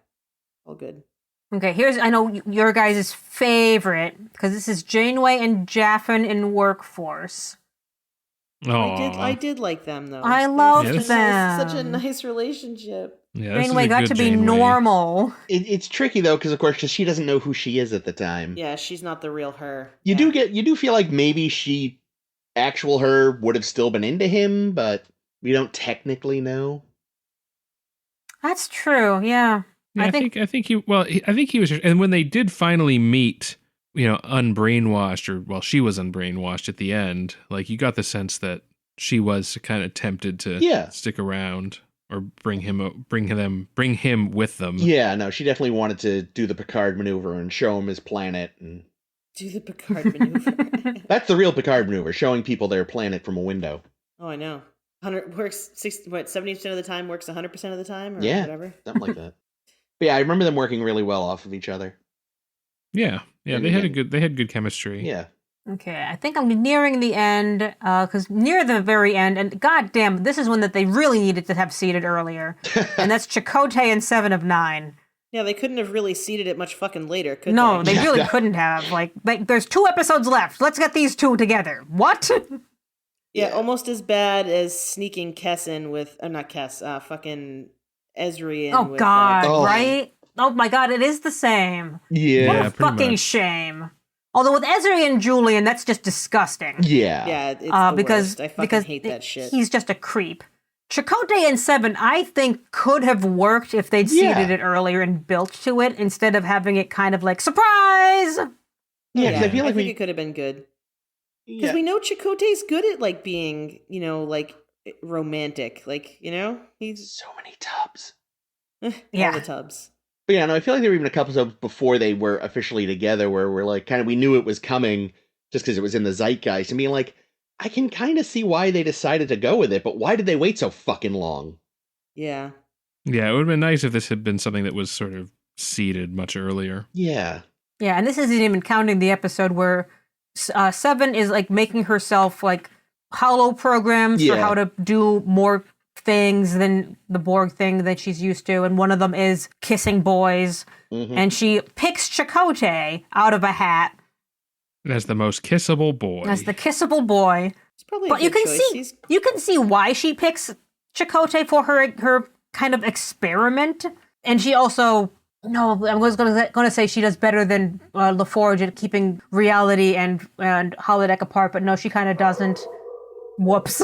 All good. Okay, I know your guys' favorite, because this is Janeway and Jaffin in Workforce. I did like them, though. I loved them. Such a nice relationship. Yeah, Janeway got to be normal. It's tricky, though, because, of course, she doesn't know who she is at the time. Yeah, she's not the real her. You do feel like maybe actual her would have still been into him, but we don't technically know. That's true. Yeah. I think he was, and when they did finally meet, unbrainwashed, she was unbrainwashed at the end. Like, you got the sense that she was kind of tempted to stick around or bring him with them. Yeah, no, she definitely wanted to do the Picard maneuver and show him his planet and do the Picard maneuver. That's the real Picard maneuver, showing people their planet from a window. Oh, I know. 100 works 70% of the time, works 100% of the time, or whatever. Something like that. But yeah, I remember them working really well off of each other. Yeah, they had good chemistry. Yeah. Okay, I think I'm nearing the end, because near the very end, and goddamn, this is one that they really needed to have seeded earlier, and that's Chakotay and 7 of 9. Yeah, they couldn't have really seeded it much fucking later, could No, they? they really couldn't have. Like, there's 2 episodes left. Let's get these 2 together. What? Yeah, almost as bad as sneaking Kess in with, not Kess, fucking Ezri in Oh, with... God, right? Oh, my God, it is the same. Yeah. What a fucking shame. Although with Ezri and Julian, that's just disgusting. Yeah. Yeah, it's the because, worst. I fucking because hate that shit. He's just a creep. Chakotay and 7, I think, could have worked if they'd seeded it earlier and built to it instead of having it kind of like, surprise! Yeah, because I feel like think it could have been good. Because we know Chakotay's good at, like, being, like, romantic. Like, he's... So many tubs. All the tubs. But yeah, no, I feel like there were even a couple of before they were officially together where we're like, we knew it was coming just because it was in the zeitgeist. And being like, I can kind of see why they decided to go with it, but why did they wait so fucking long? Yeah. Yeah, it would have been nice if this had been something that was sort of seeded much earlier. Yeah. Yeah, and this isn't even counting the episode where 7 is like making herself like hollow programs for how to do more things than the Borg thing that she's used to, and one of them is kissing boys, and she picks Chakotay out of a hat as the most kissable boy. As the kissable boy. It's probably but a good choice. You can see why she picks Chakotay for her kind of experiment, and she also I was going to say she does better than LaForge at keeping reality and holodeck apart, but no, she kind of doesn't. Whoops.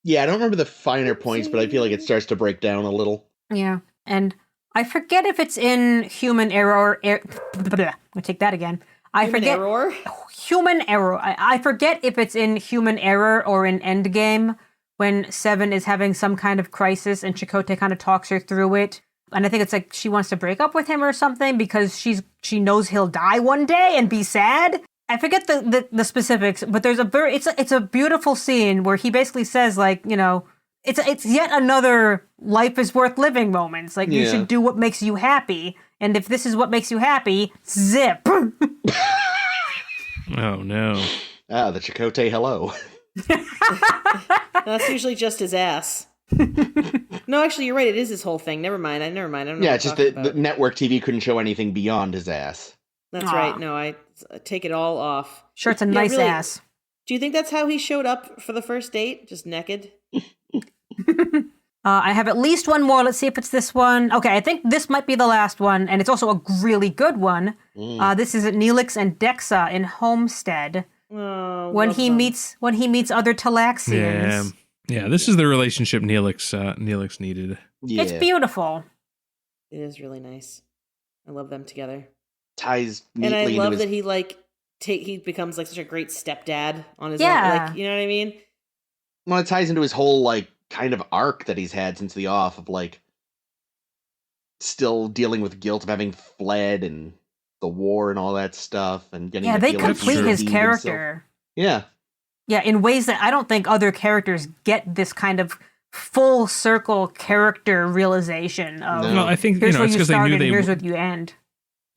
Yeah, I don't remember the finer points, but I feel like it starts to break down a little. Yeah, and I forget if it's in Human Error. I'll take that again. Human Error. I forget if it's in Human Error or in Endgame when 7 is having some kind of crisis and Chakotay kind of talks her through it. And I think it's like she wants to break up with him or something because she knows he'll die one day and be sad. I forget the specifics, but there's it's a beautiful scene where he basically says like, it's yet another life is worth living moments. Like you should do what makes you happy, and if this is what makes you happy, zip. Oh no! Ah, the Chakotay hello. That's usually just his ass. No, actually, you're right. It is his whole thing. Never mind. I don't know. Yeah, it's just the network TV couldn't show anything beyond his ass. That's right. No, I take it all off. Sure, it's a nice ass. Do you think that's how he showed up for the first date? Just naked? I have at least one more. Let's see if it's this one. Okay, I think this might be the last one, and it's also a really good one. This is Neelix and Dexa in Homestead. Oh, when he meets other Talaxians. Yeah. This is the relationship Neelix needed. Yeah. It's beautiful. It is really nice. I love them together. Ties neatly, and I love his... that he becomes like such a great stepdad on his own. Yeah. You know what I mean? Well, it ties into his whole kind of arc that he's had since the off of still dealing with guilt of having fled and the war and all that stuff and getting they complete his character. Himself. Yeah, in ways that I don't think other characters get this kind of full circle character realization of. No, I think here's where it's you because they knew here's where you end.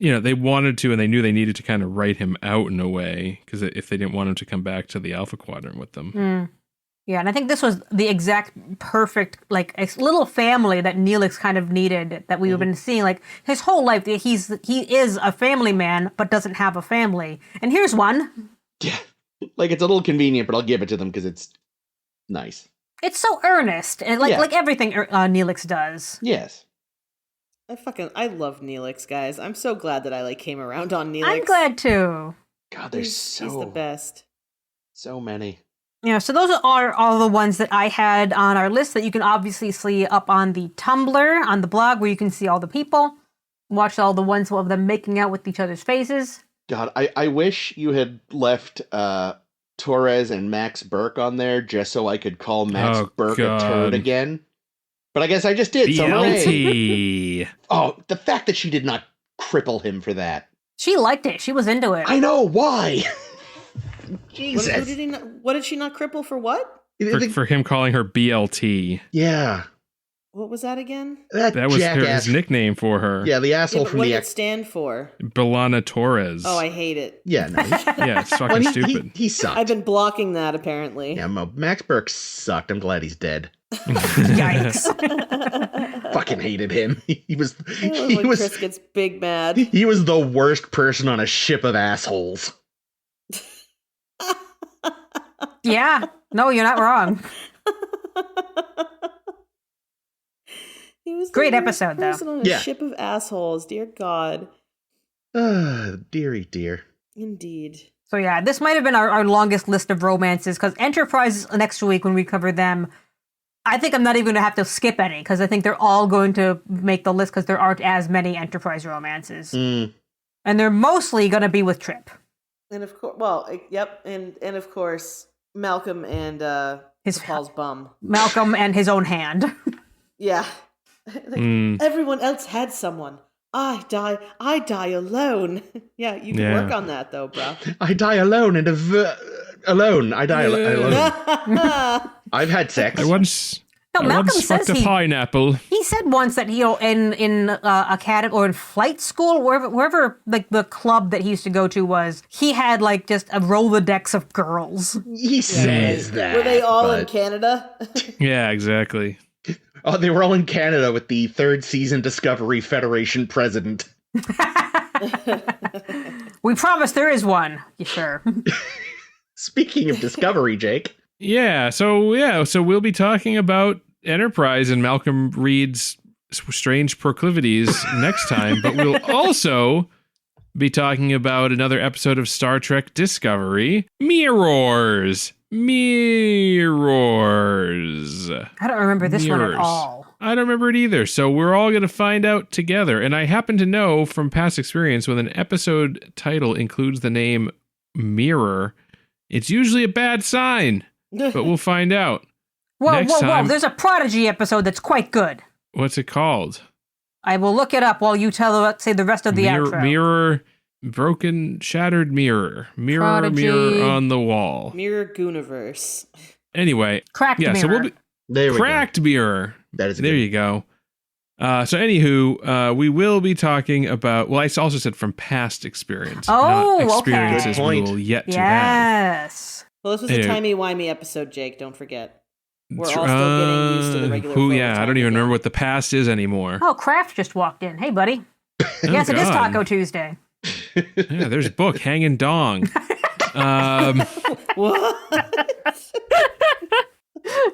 They wanted to, and they knew they needed to kind of write him out in a way, because if they didn't want him to come back to the Alpha Quadrant with them. Yeah, and I think this was the exact perfect, a little family that Neelix kind of needed, that we've been seeing, his whole life. He is a family man, but doesn't have a family. And here's one. Yeah, it's a little convenient, but I'll give it to them because it's nice. It's so earnest, and like everything Neelix does. Yes. I love Neelix, guys. I'm so glad that I came around on Neelix. I'm glad too. God, he's the best. So many. Yeah, so those are all the ones that I had on our list that you can obviously see up on the Tumblr, on the blog, where you can see all the people, watch all the ones of them making out with each other's faces. God, I wish you had left Torres and Max Burke on there just so I could call Max Burke a turd again. But I guess I just did. BLT. Oh, the fact that she did not cripple him for that. She liked it. She was into it. I know. Why? Jesus. What did she not cripple for what? For him calling her BLT. Yeah. What was that again? That was jackass. his nickname for her. Yeah, the asshole from what the did it stand for? Belana Torres. Oh, I hate it. Yeah, no. Yeah, it's fucking stupid. He sucked. I've been blocking that, apparently. Yeah, Max Burke sucked. I'm glad he's dead. Yikes. Fucking hated him. He was Chris gets big mad. He was the worst person on a ship of assholes. Yeah. No, you're not wrong. He was Great the episode, though. person on a ship of assholes. Dear God. Dearie dear. Indeed. So yeah, this might have been our longest list of romances, because Enterprise next week when we cover them, I think I'm not even going to have to skip any, because I think they're all going to make the list because there aren't as many Enterprise romances. And they're mostly going to be with Trip. And of course, and of course, Malcolm and Paul's bum. Malcolm and his own hand. Yeah. Everyone else had someone. I die alone. Yeah, you can work on that though, bro. I die alone and alone. I die alone. I've had sex. I once Malcolm says fucked a pineapple. He said once that in academy or in flight school, wherever like the club that he used to go to was, he had like just a Rolodex of girls. He says that. Were they all in Canada? Yeah, exactly. Oh, they were all in Canada with the third season Discovery Federation president. We promise there is one. You sure? Speaking of Discovery, Jake. So we'll be talking about Enterprise and Malcolm Reed's strange proclivities next time, but we'll also be talking about another episode of Star Trek Discovery, Mirrors. I don't remember this one at all. I don't remember it either, so we're all going to find out together. And I happen to know from past experience when an episode title includes the name Mirror, it's usually a bad sign, but we'll find out. Whoa, there's a Prodigy episode that's quite good. What's it called? I will look it up while you say the rest of the outro. Mirror, broken, shattered mirror. Mirror on the wall. Mirror Gooniverse. Anyway. Cracked mirror. So we'll be, cracked mirror. That is there you go. So anywho, we will be talking about, well, I also said from past experience. Oh, not experiences we will yet to have. Yes. Well, this was a timey-wimey episode, Jake. Don't forget. We're all still getting used to the regular I don't even remember what the past is anymore. Oh, Kraft just walked in. Hey, buddy. Yes, it is Taco Tuesday. Yeah, there's Book hanging dong. What?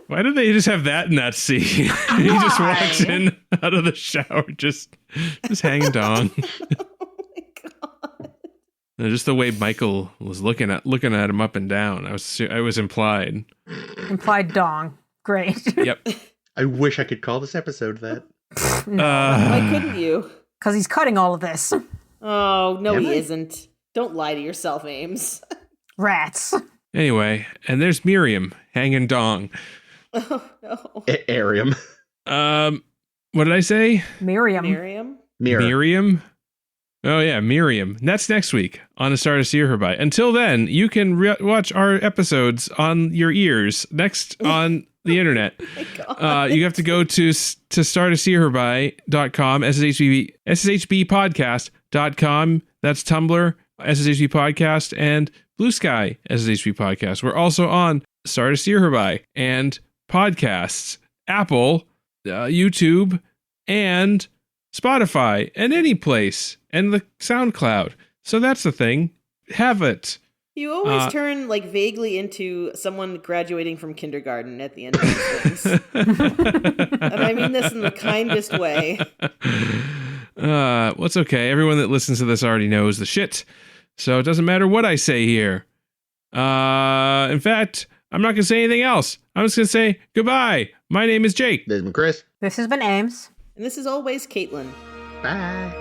Why did they just have that in that scene? He just walks in out of the shower, just hanging dong. Oh my God. And just the way Michael was looking at him up and down. I was implied. Implied dong. Great. Yep. I wish I could call this episode that. Why couldn't you? Because he's cutting all of this. Oh, no, he isn't. Don't lie to yourself, Ames. Rats. Anyway, and there's Miriam hanging dong. Oh, no. Arium. What did I say? Miriam. Miriam? Oh, yeah, Miriam. That's next week on A Star to See Her By. Until then, you can watch our episodes on your ears next on the internet. You have to go to startoseeherby.com, sshbpodcast.com. That's Tumblr, SSHB Podcast, and Blue Sky, SSHB Podcast. We're also on Star to See Her By and podcasts, Apple, YouTube, and Spotify, and any place, and the SoundCloud. So that's the thing. Have it. You always turn like vaguely into someone graduating from kindergarten at the end of these things. And I mean this in the kindest way. Well, it's okay. Everyone that listens to this already knows the shit. So it doesn't matter what I say here. In fact, I'm not going to say anything else. I'm just going to say goodbye. My name is Jake. This has been Chris. This has been Ames. And this is always Caitlin. Bye.